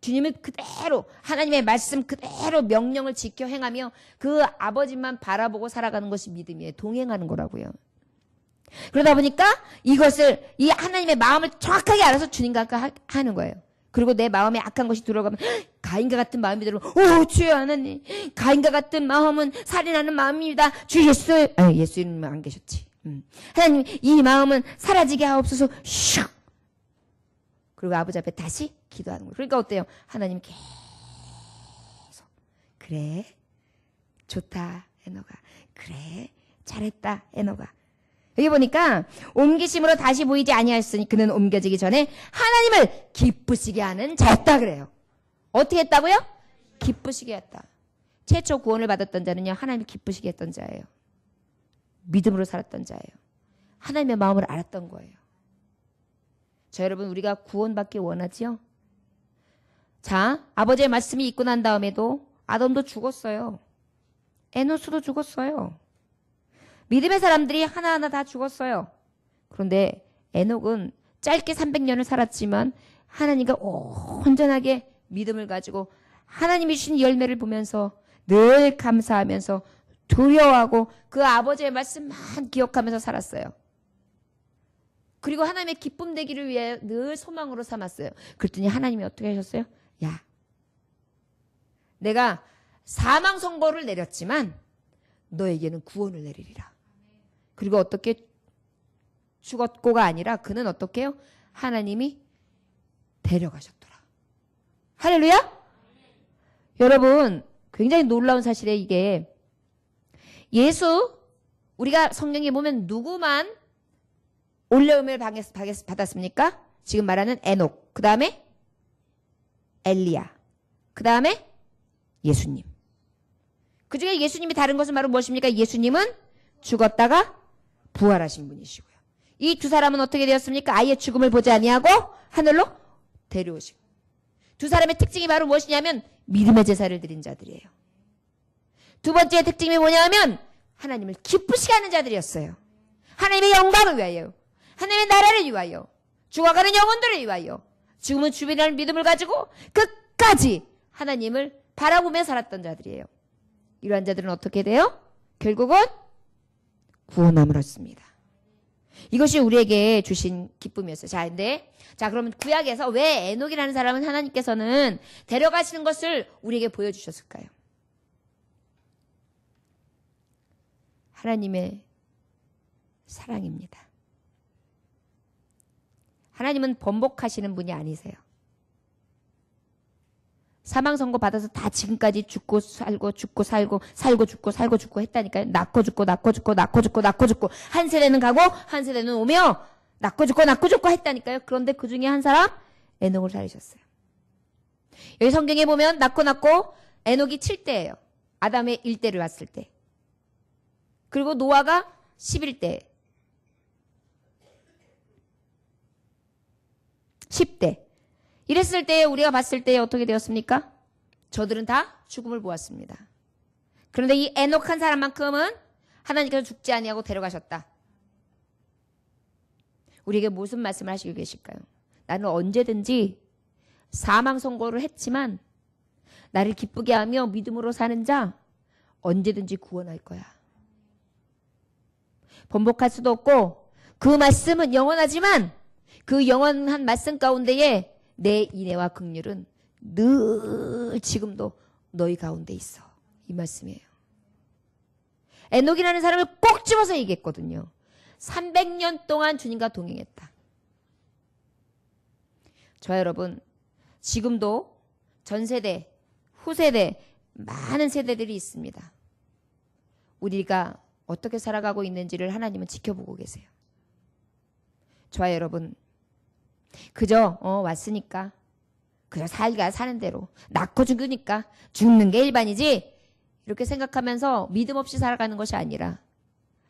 Speaker 1: 주님을 그대로 하나님의 말씀 그대로 명령을 지켜 행하며 그 아버지만 바라보고 살아가는 것이 믿음이에요. 동행하는 거라고요. 그러다 보니까 이것을 이 하나님의 마음을 정확하게 알아서 주님과 하는 거예요. 그리고 내 마음에 악한 것이 들어가면 가인과 같은 마음이 들어. 주여 하나님, 가인과 같은 마음은 살인하는 마음입니다. 주 예수님은 안 계셨지. 하나님, 이 마음은 사라지게 하옵소서. 슉. 그리고 아버지 앞에 다시 기도하는 거예요. 그러니까 어때요? 하나님 계속 그래 좋다 에녹아, 그래 잘했다 에녹아. 여기 보니까 옮기심으로 다시 보이지 아니하였으니 그는 옮겨지기 전에 하나님을 기쁘시게 하는 자였다 그래요. 어떻게 했다고요? 기쁘시게 했다. 최초 구원을 받았던 자는요, 하나님을 기쁘시게 했던 자예요. 믿음으로 살았던 자예요. 하나님의 마음을 알았던 거예요. 자, 여러분, 우리가 구원받기 원하지요? 자, 아버지의 말씀이 있고 난 다음에도 아담도 죽었어요. 에노스도 죽었어요. 믿음의 사람들이 하나하나 다 죽었어요. 그런데 에녹은 짧게 300년을 살았지만 하나님과 온전하게 믿음을 가지고 하나님이 주신 열매를 보면서 늘 감사하면서 두려워하고 그 아버지의 말씀만 기억하면서 살았어요. 그리고 하나님의 기쁨 되기를 위해 늘 소망으로 삼았어요. 그랬더니 하나님이 어떻게 하셨어요? 야, 내가 사망 선고를 내렸지만 너에게는 구원을 내리리라. 그리고 어떻게 죽었고가 아니라 그는 어떻게 해요? 하나님이 데려가셨더라. 할렐루야? 여러분, 굉장히 놀라운 사실이에요. 이게 예수, 우리가 성경에 보면 누구만 올려음을 받았습니까? 지금 말하는 에녹, 그 다음에 엘리야, 그 다음에 예수님. 그 중에 예수님이 다른 것은 바로 무엇입니까? 예수님은 죽었다가 부활하신 분이시고요. 이 두 사람은 어떻게 되었습니까? 아예 죽음을 보지 아니하고 하늘로 데려오시고. 두 사람의 특징이 바로 무엇이냐면 믿음의 제사를 드린 자들이에요. 두 번째 특징이 뭐냐면 하나님을 기쁘시게 하는 자들이었어요. 하나님의 영광을 위하여, 하나님의 나라를 위하여, 죽어가는 영혼들을 위하여, 죽음은 주변이라는 믿음을 가지고 끝까지 하나님을 바라보며 살았던 자들이에요. 이러한 자들은 어떻게 돼요? 결국은 구원함을 얻습니다. 이것이 우리에게 주신 기쁨이었어요. 자, 그러면 구약에서 왜 에녹이라는 사람은 하나님께서는 데려가시는 것을 우리에게 보여주셨을까요? 하나님의 사랑입니다. 하나님은 번복하시는 분이 아니세요. 사망 선고 받아서 다 지금까지 죽고 살고 죽고 살고 살고 죽고 살고 죽고 했다니까요. 낳고 죽고 낳고 죽고 낳고 죽고 낳고 죽고 한 세대는 가고 한 세대는 오며 낳고 죽고 낳고 죽고 했다니까요. 그런데 그 중에 한 사람 에녹을 살리셨어요. 여기 성경에 보면 낳고 에녹이 7대예요. 아담의 1대를 왔을 때. 그리고 노아가 11대. 10대. 이랬을 때 우리가 봤을 때 어떻게 되었습니까? 저들은 다 죽음을 보았습니다. 그런데 이 에녹 한 사람만큼은 하나님께서 죽지 아니하고 데려가셨다. 우리에게 무슨 말씀을 하시고 계실까요? 나는 언제든지 사망 선고를 했지만 나를 기쁘게 하며 믿음으로 사는 자 언제든지 구원할 거야. 번복할 수도 없고 그 말씀은 영원하지만 그 영원한 말씀 가운데에 내 인애와 긍휼은 늘 지금도 너희 가운데 있어. 이 말씀이에요. 에녹이라는 사람을 꼭 집어서 얘기했거든요. 300년 동안 주님과 동행했다. 저 여러분, 지금도 전세대, 후세대, 많은 세대들이 있습니다. 우리가 어떻게 살아가고 있는지를 하나님은 지켜보고 계세요. 저와 여러분, 그저 왔으니까 그저 살가 사는 대로 낳고 죽으니까 죽는 게 일반이지 이렇게 생각하면서 믿음 없이 살아가는 것이 아니라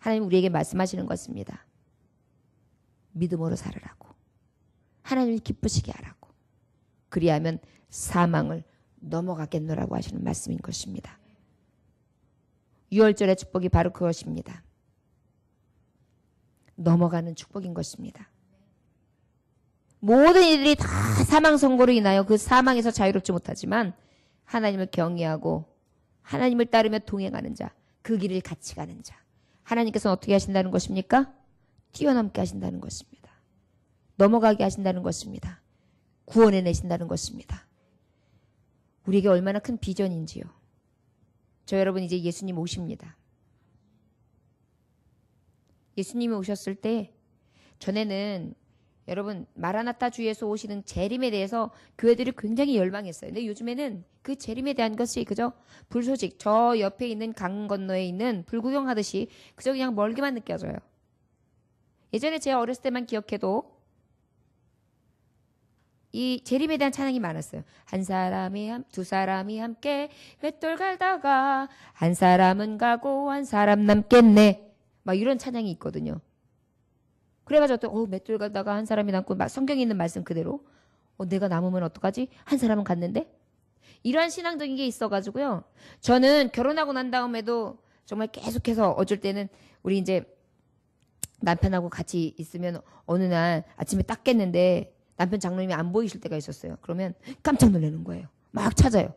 Speaker 1: 하나님 우리에게 말씀하시는 것입니다. 믿음으로 살으라고. 하나님을 기쁘시게 하라고. 그리하면 사망을 넘어가겠노라고 하시는 말씀인 것입니다. 유월절의 축복이 바로 그것입니다. 넘어가는 축복인 것입니다. 모든 이들이 다 사망 선고로 인하여 그 사망에서 자유롭지 못하지만 하나님을 경외하고 하나님을 따르며 동행하는 자, 그 길을 같이 가는 자. 하나님께서는 어떻게 하신다는 것입니까? 뛰어넘게 하신다는 것입니다. 넘어가게 하신다는 것입니다. 구원해내신다는 것입니다. 우리에게 얼마나 큰 비전인지요. 저 여러분 이제 예수님 오십니다. 예수님이 오셨을 때 전에는 여러분 마라나타 주에서 오시는 재림에 대해서 교회들이 굉장히 열망했어요. 근데 요즘에는 그 재림에 대한 것이 그저 불소식, 저 옆에 있는 강 건너에 있는 불구경하듯이 그저 그냥 멀게만 느껴져요. 예전에 제가 어렸을 때만 기억해도 이 재림에 대한 찬양이 많았어요. 두 사람이 함께 맷돌 갈다가 한 사람은 가고 한 사람 남겠네. 막 이런 찬양이 있거든요. 그래가지고 또 맷돌 가다가 한 사람이 남고 막 성경에 있는 말씀 그대로 내가 남으면 어떡하지? 한 사람은 갔는데? 이러한 신앙적인 게 있어가지고요. 저는 결혼하고 난 다음에도 정말 계속해서 어쩔 때는 우리 이제 남편하고 같이 있으면 어느 날 아침에 딱 깼는데 남편 장로님이 안 보이실 때가 있었어요. 그러면 깜짝 놀라는 거예요. 막 찾아요.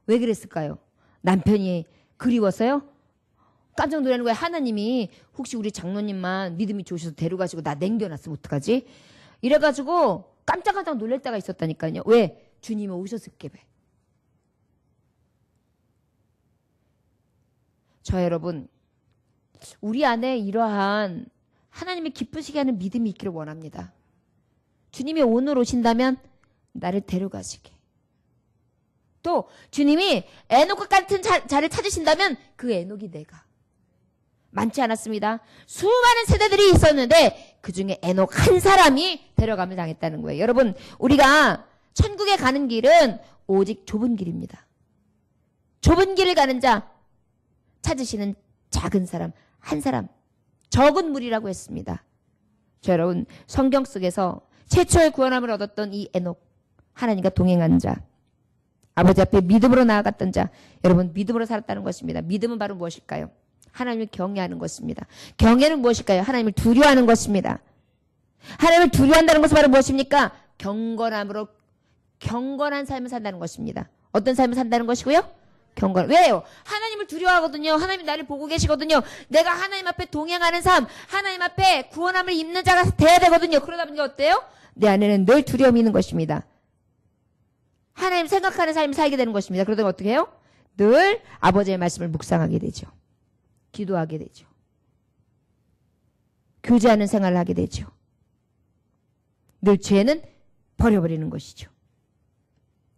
Speaker 1: 왜 그랬을까요? 남편이 그리웠어요? 깜짝 놀라는 거예요. 하나님이 혹시 우리 장로님만 믿음이 좋으셔서 데려가시고 나 남겨놨으면 어떡하지? 이래가지고 깜짝깜짝 놀랄 때가 있었다니까요. 왜? 주님이 오셨을게 왜? 저 여러분, 우리 안에 이러한 하나님이 기쁘시게 하는 믿음이 있기를 원합니다. 주님이 오늘 오신다면 나를 데려가시게. 또 주님이 에녹 같은 자를 찾으신다면 그 에녹이 내가. 많지 않았습니다. 수많은 세대들이 있었는데 그중에 에녹 한 사람이 데려감을 당했다는 거예요. 여러분, 우리가 천국에 가는 길은 오직 좁은 길입니다. 좁은 길을 가는 자 찾으시는 작은 사람 한 사람, 적은 무리라고 했습니다. 자, 여러분, 성경 속에서 최초의 구원함을 얻었던 이 에녹, 하나님과 동행한 자, 아버지 앞에 믿음으로 나아갔던 자, 여러분 믿음으로 살았다는 것입니다. 믿음은 바로 무엇일까요? 하나님을 경외하는 것입니다. 경외는 무엇일까요? 하나님을 두려워하는 것입니다. 하나님을 두려워한다는 것은 바로 무엇입니까? 경건함으로 경건한 삶을 산다는 것입니다. 어떤 삶을 산다는 것이고요? 경건. 왜요? 하나님을 두려워하거든요. 하나님이 나를 보고 계시거든요. 내가 하나님 앞에 동행하는 삶, 하나님 앞에 구원함을 입는 자가 돼야 되거든요. 그러다 보니까 어때요? 내 안에는 늘 두려움이 있는 것입니다. 하나님 생각하는 삶을 살게 되는 것입니다. 그러다 보면 어떻게 해요? 늘 아버지의 말씀을 묵상하게 되죠. 기도하게 되죠. 교제하는 생활을 하게 되죠. 늘 죄는 버려버리는 것이죠.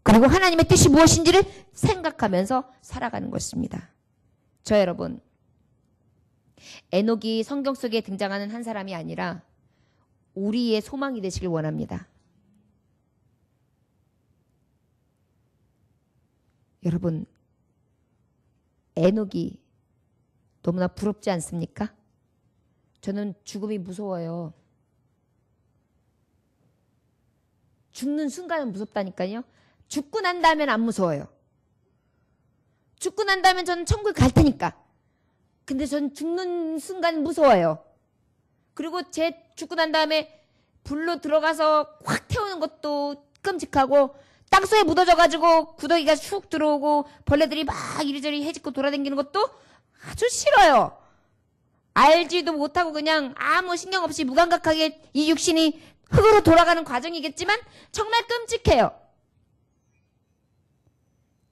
Speaker 1: 그리고 하나님의 뜻이 무엇인지를 생각하면서 살아가는 것입니다. 저 여러분, 에녹이 성경 속에 등장하는 한 사람이 아니라 우리의 소망이 되시길 원합니다. 여러분, 에녹이 너무나 부럽지 않습니까? 저는 죽음이 무서워요. 죽는 순간은 무섭다니까요. 죽고 난 다음엔 안 무서워요. 죽고 난 다음엔 저는 천국에 갈 테니까. 근데 저는 죽는 순간 무서워요. 그리고 제 죽고 난 다음에 불로 들어가서 확 태우는 것도 끔찍하고 땅속에 묻어져가지고 구더기가 쑥 들어오고 벌레들이 막 이리저리 헤집고 돌아다니는 것도 아주 싫어요. 알지도 못하고 그냥 아무 신경 없이 무감각하게 이 육신이 흙으로 돌아가는 과정이겠지만 정말 끔찍해요.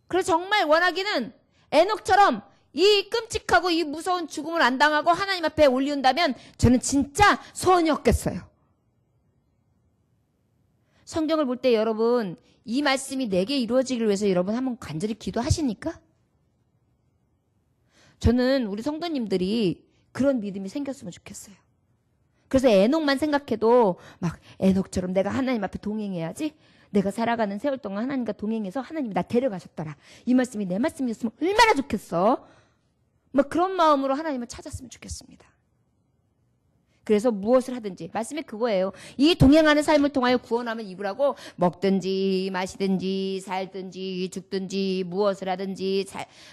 Speaker 1: 그래서 정말 원하기는 에녹처럼 이 끔찍하고 이 무서운 죽음을 안 당하고 하나님 앞에 올리운다면 저는 진짜 소원이 없겠어요. 성경을 볼 때 여러분 이 말씀이 내게 이루어지기를 위해서 여러분 한번 간절히 기도하십니까? 저는 우리 성도님들이 그런 믿음이 생겼으면 좋겠어요. 그래서 에녹만 생각해도 막 에녹처럼 내가 하나님 앞에 동행해야지. 내가 살아가는 세월 동안 하나님과 동행해서 하나님이 나 데려가셨더라. 이 말씀이 내 말씀이었으면 얼마나 좋겠어. 뭐 그런 마음으로 하나님을 찾았으면 좋겠습니다. 그래서 무엇을 하든지 말씀이 그거예요. 이 동행하는 삶을 통하여 구원함을 입으라고 먹든지 마시든지 살든지 죽든지 무엇을 하든지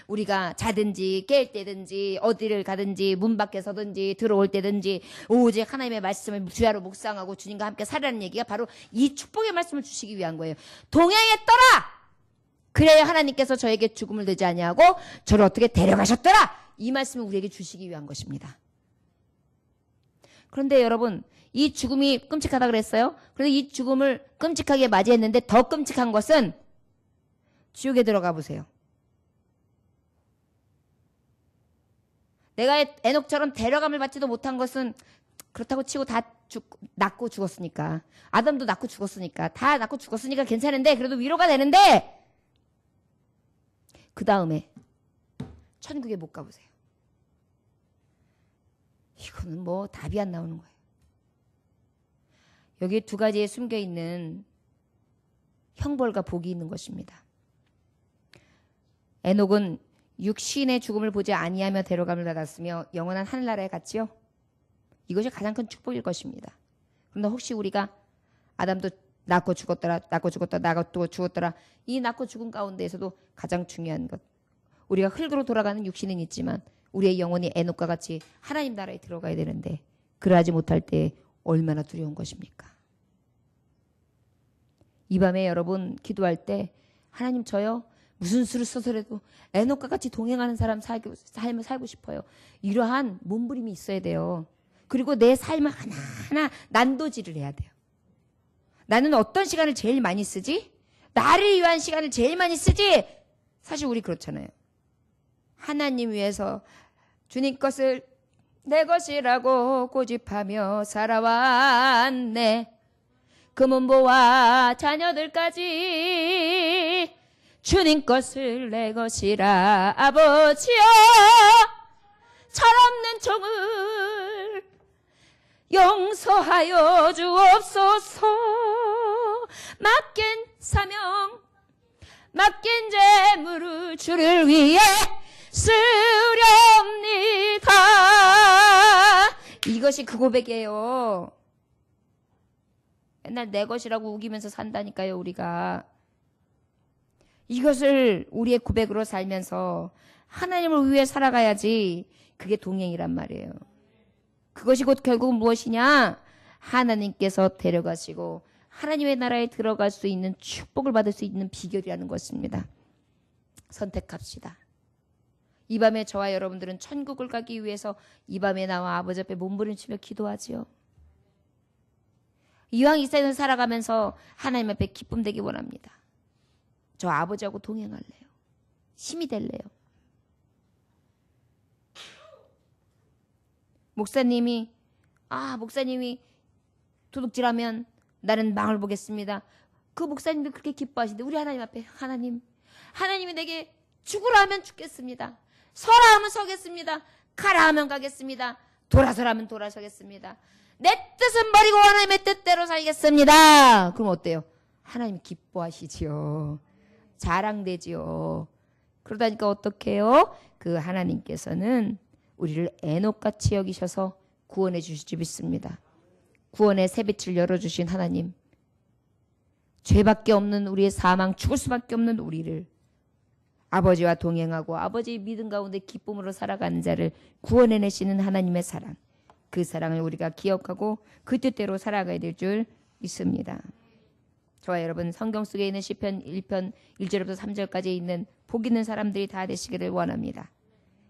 Speaker 1: 우리가 자든지 깰 때든지 어디를 가든지 문 밖에 서든지 들어올 때든지 오직 하나님의 말씀을 주야로 묵상하고 주님과 함께 살라는 얘기가 바로 이 축복의 말씀을 주시기 위한 거예요. 동행했더라. 그래야 하나님께서 저에게 죽음을 내지 아니하고 저를 어떻게 데려가셨더라. 이 말씀을 우리에게 주시기 위한 것입니다. 그런데 여러분 이 죽음이 끔찍하다 그랬어요. 그래서 이 죽음을 끔찍하게 맞이했는데 더 끔찍한 것은 지옥에 들어가 보세요. 내가 에녹처럼 데려감을 받지도 못한 것은 그렇다고 치고 다 낳고 죽었으니까 아담도 낳고 죽었으니까 다 낳고 죽었으니까 괜찮은데 그래도 위로가 되는데 그 다음에 천국에 못 가보세요. 이거는 뭐 답이 안 나오는 거예요. 여기에 두 가지에 숨겨있는 형벌과 복이 있는 것입니다. 에녹은 육신의 죽음을 보지 아니하며 데려감을 받았으며 영원한 하늘나라에 갔지요. 이것이 가장 큰 축복일 것입니다. 그런데 혹시 우리가 아담도 낳고 죽었더라, 낳고 죽었더라 이 낳고 죽은 가운데에서도 가장 중요한 것 우리가 흙으로 돌아가는 육신은 있지만 우리의 영혼이 에녹과 같이 하나님 나라에 들어가야 되는데 그러하지 못할 때 얼마나 두려운 것입니까? 이 밤에 여러분 기도할 때 하나님 저요 무슨 수를 써서라도 에녹과 같이 동행하는 삶을 살고 싶어요. 이러한 몸부림이 있어야 돼요. 그리고 내 삶을 하나하나 난도질을 해야 돼요. 나는 어떤 시간을 제일 많이 쓰지? 나를 위한 시간을 제일 많이 쓰지? 사실 우리 그렇잖아요. 하나님 위해서 주님 것을 내 것이라고 고집하며 살아왔네. 금은보와 자녀들까지 주님 것을 내 것이라 아버지여 철없는 종을 용서하여 주옵소서. 맡긴 사명 맡긴 재물을 주를 위해 쓰렵니다. 이것이 그 고백이에요. 맨날 내 것이라고 우기면서 산다니까요, 우리가. 이것을 우리의 고백으로 살면서 하나님을 위해 살아가야지. 그게 동행이란 말이에요. 그것이 곧 결국은 무엇이냐? 하나님께서 데려가시고 하나님의 나라에 들어갈 수 있는 축복을 받을 수 있는 비결이라는 것입니다. 선택합시다. 이 밤에 저와 여러분들은 천국을 가기 위해서 이 밤에 나와 아버지 앞에 몸부림치며 기도하지요. 이왕 이 세상을 살아가면서 하나님 앞에 기쁨 되기 원합니다. 저 아버지하고 동행할래요. 힘이 될래요. 목사님이 도둑질하면 나는 망을 보겠습니다. 그 목사님도 그렇게 기뻐하시는데 우리 하나님 앞에 하나님이 내게 죽으라 하면 죽겠습니다. 서라 하면 서겠습니다. 가라 하면 가겠습니다. 돌아서라 하면 돌아서겠습니다. 내 뜻은 버리고 하나님의 뜻대로 살겠습니다. 그럼 어때요? 하나님 기뻐하시지요. 자랑되지요. 그러다니까 어떻게 해요? 그 하나님께서는 우리를 에녹같이 여기셔서 구원해 주실 줄 믿습니다. 구원의 새빛을 열어주신 하나님, 죄밖에 없는 우리의 사망, 죽을 수밖에 없는 우리를 아버지와 동행하고 아버지의 믿음 가운데 기쁨으로 살아가는 자를 구원해내시는 하나님의 사랑, 그 사랑을 우리가 기억하고 그 뜻대로 살아가야 될 줄 믿습니다. 저와 여러분, 성경 속에 있는 시편 1편 1절부터 3절까지 있는 복 있는 사람들이 다 되시기를 원합니다.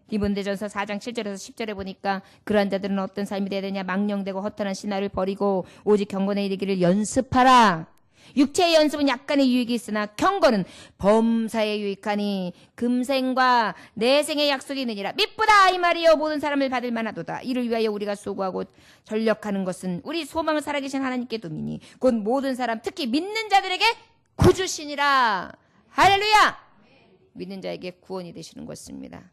Speaker 1: 디모데전서 4장 7절에서 10절에 보니까 그러한 자들은 어떤 삶이 되어야 되냐? 망령되고 허탄한 신화를 버리고 오직 경건에 이르기를 연습하라. 육체의 연습은 약간의 유익이 있으나 경건은 범사에 유익하니 금생과 내생의 약속이 있느니라. 미쁘다 이 말이요, 모든 사람을 받을 만하도다. 이를 위하여 우리가 수고하고 전력하는 것은 우리 소망을 살아계신 하나님께 둠이니 곧 모든 사람, 특히 믿는 자들에게 구주시니라. 할렐루야. 믿는 자에게 구원이 되시는 것입니다.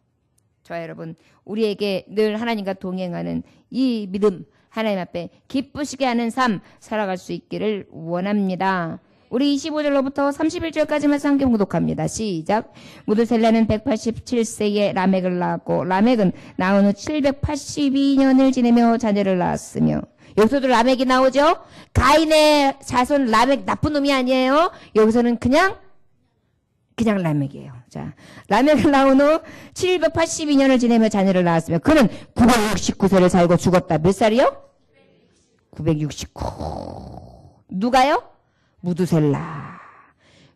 Speaker 1: 저와 여러분, 우리에게 늘 하나님과 동행하는 이 믿음, 하나님 앞에 기쁘시게 하는 삶 살아갈 수 있기를 원합니다. 우리 25절로부터 31절까지만 성경 교독합니다. 시작. 무드셀라는 187세에 라멕을 낳았고 라멕은 낳은 후 782년을 지내며 자녀를 낳았으며, 여기서도 라멕이 나오죠. 가인의 자손 라멕 나쁜 놈이 아니에요. 여기서는 그냥 라멕이에요. 자, 라멕을 낳은 후 782년을 지내며 자녀를 낳았으며 그는 969세를 살고 죽었다. 몇 살이요? 969. 누가요? 무두셀라.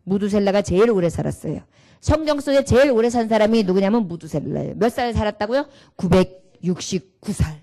Speaker 1: 무두셀라가 제일 오래 살았어요. 성경 속에 제일 오래 산 사람이 누구냐면 무두셀라예요. 몇 살 살았다고요? 969살.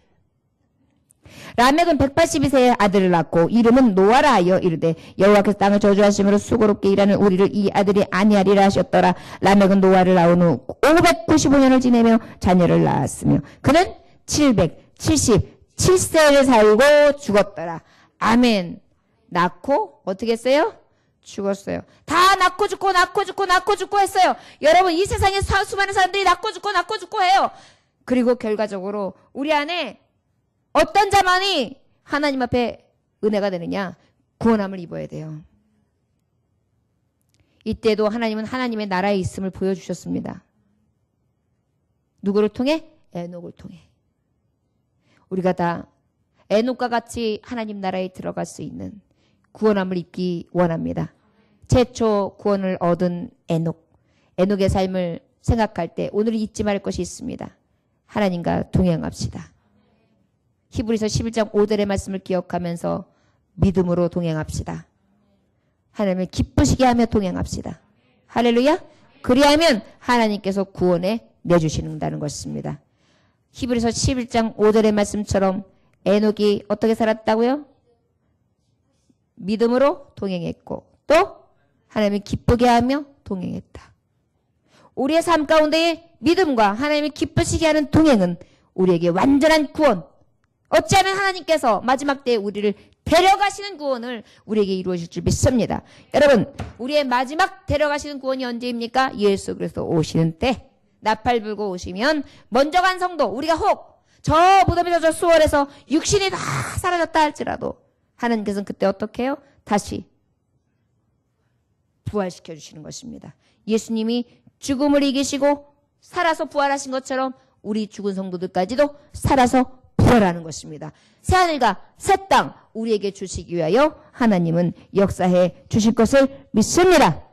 Speaker 1: 라멕은 182세의 아들을 낳고 이름은 노아라 하여 이르되 여호와께서 땅을 저주하심으로 수고롭게 일하는 우리를 이 아들이 아니하리라 하셨더라. 라멕은 노아를 낳은 후 595년을 지내며 자녀를 낳았으며 그는 777세를 살고 죽었더라. 아멘. 낳고 어떻게 했어요? 죽었어요. 다 낳고 죽고 했어요. 여러분, 이 세상에 수많은 사람들이 낳고 죽고 해요. 그리고 결과적으로 우리 안에 어떤 자만이 하나님 앞에 은혜가 되느냐? 구원함을 입어야 돼요. 이때도 하나님은 하나님의 나라에 있음을 보여주셨습니다. 누구를 통해? 에녹을 통해. 우리가 다 에녹과 같이 하나님 나라에 들어갈 수 있는 구원함을 입기 원합니다. 최초 구원을 얻은 에녹의 삶을 생각할 때 오늘 잊지 말 것이 있습니다. 하나님과 동행합시다. 히브리서 11장 5절의 말씀을 기억하면서 믿음으로 동행합시다. 하나님을 기쁘시게 하며 동행합시다. 할렐루야. 그리하면 하나님께서 구원에 내주신다는 것입니다. 히브리서 11장 5절의 말씀처럼 에녹이 어떻게 살았다고요? 믿음으로 동행했고 또 하나님을 기쁘게 하며 동행했다. 우리의 삶 가운데의 믿음과 하나님을 기쁘시게 하는 동행은 우리에게 완전한 구원, 어찌하면 하나님께서 마지막 때에 우리를 데려가시는 구원을 우리에게 이루어 주실 줄 믿습니다. 여러분, 우리의 마지막 데려가시는 구원이 언제입니까? 예수 그리스도 오시는 때 나팔 불고 오시면 먼저 간 성도, 우리가 혹 저 무덤에서 저 수월에서 육신이 다 사라졌다 할지라도 하나님께서는 그때 어떻게 해요? 다시 부활시켜 주시는 것입니다. 예수님이 죽음을 이기시고 살아서 부활하신 것처럼 우리 죽은 성도들까지도 살아서 기뻐라는 것입니다. 새하늘과 새 땅 우리에게 주시기 위하여 하나님은 역사해 주실 것을 믿습니다.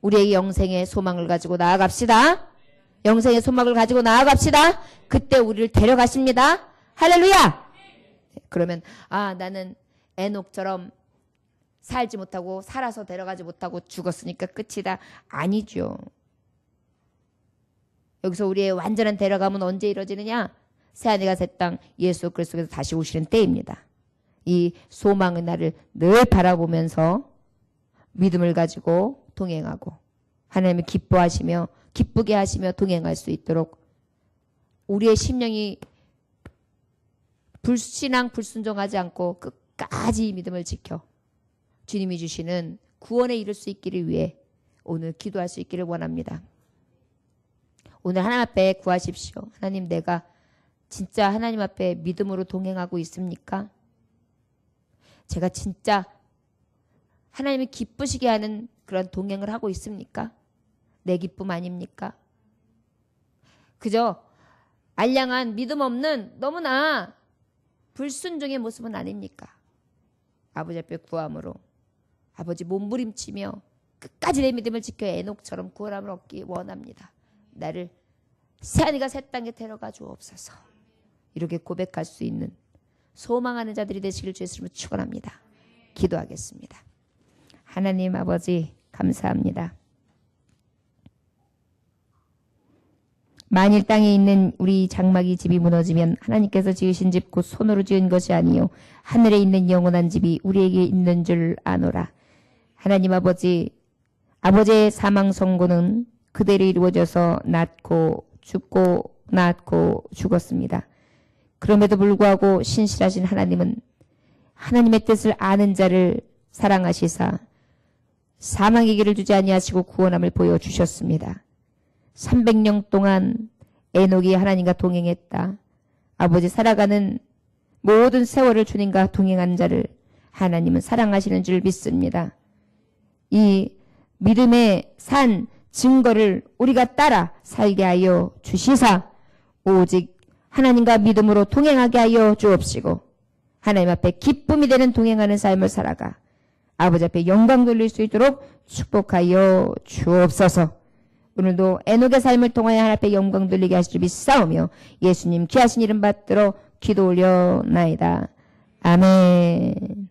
Speaker 1: 우리에게 영생의 소망을 가지고 나아갑시다. 영생의 소망을 가지고 나아갑시다. 그때 우리를 데려가십니다. 할렐루야. 그러면 나는 에녹처럼 살지 못하고 살아서 데려가지 못하고 죽었으니까 끝이다. 아니죠. 여기서 우리의 완전한 데려감은 언제 이루어지느냐? 새하늘과 새 땅 예수 그리스도께서 다시 오시는 때입니다. 이 소망의 날을 늘 바라보면서 믿음을 가지고 동행하고 하나님을 기뻐하시며 기쁘게 하시며 동행할 수 있도록 우리의 심령이 불신앙 불순종하지 않고 끝까지 이 믿음을 지켜 주님이 주시는 구원에 이를 수 있기를 위해 오늘 기도할 수 있기를 원합니다. 오늘 하나님 앞에 구하십시오. 하나님, 내가 진짜 하나님 앞에 믿음으로 동행하고 있습니까? 제가 진짜 하나님이 기쁘시게 하는 그런 동행을 하고 있습니까? 내 기쁨 아닙니까? 그저 알량한 믿음 없는 너무나 불순종의 모습은 아닙니까? 아버지 앞에 구함으로 아버지 몸부림치며 끝까지 내 믿음을 지켜 에녹처럼 구원함을 얻기 원합니다. 나를 새하늘과 새 땅에 데려가 주옵소서. 이렇게 고백할 수 있는 소망하는 자들이 되시길 주의 이름으로 축원합니다. 기도하겠습니다. 하나님 아버지 감사합니다. 만일 땅에 있는 우리 장막이 집이 무너지면 하나님께서 지으신 집 곧 손으로 지은 것이 아니요 하늘에 있는 영원한 집이 우리에게 있는 줄 아노라. 하나님 아버지, 아버지의 사망 선고는 그대로 이루어져서 낳고 죽고 낳고 죽었습니다. 그럼에도 불구하고 신실하신 하나님은 하나님의 뜻을 아는 자를 사랑하시사 사망의 길을 주지 아니하시고 구원함을 보여주셨습니다. 300년 동안 에녹이 하나님과 동행했다. 아버지, 살아가는 모든 세월을 주님과 동행하는 자를 하나님은 사랑하시는 줄 믿습니다. 이 믿음의 산 증거를 우리가 따라 살게 하여 주시사 오직 하나님과 믿음으로 동행하게 하여 주옵시고 하나님 앞에 기쁨이 되는 동행하는 삶을 살아가 아버지 앞에 영광 돌릴 수 있도록 축복하여 주옵소서. 오늘도 에녹의 삶을 통하여 하나님 앞에 영광 돌리게 하실 줄 믿사오며 예수님 귀하신 이름 받들어 기도 올려나이다. 아멘.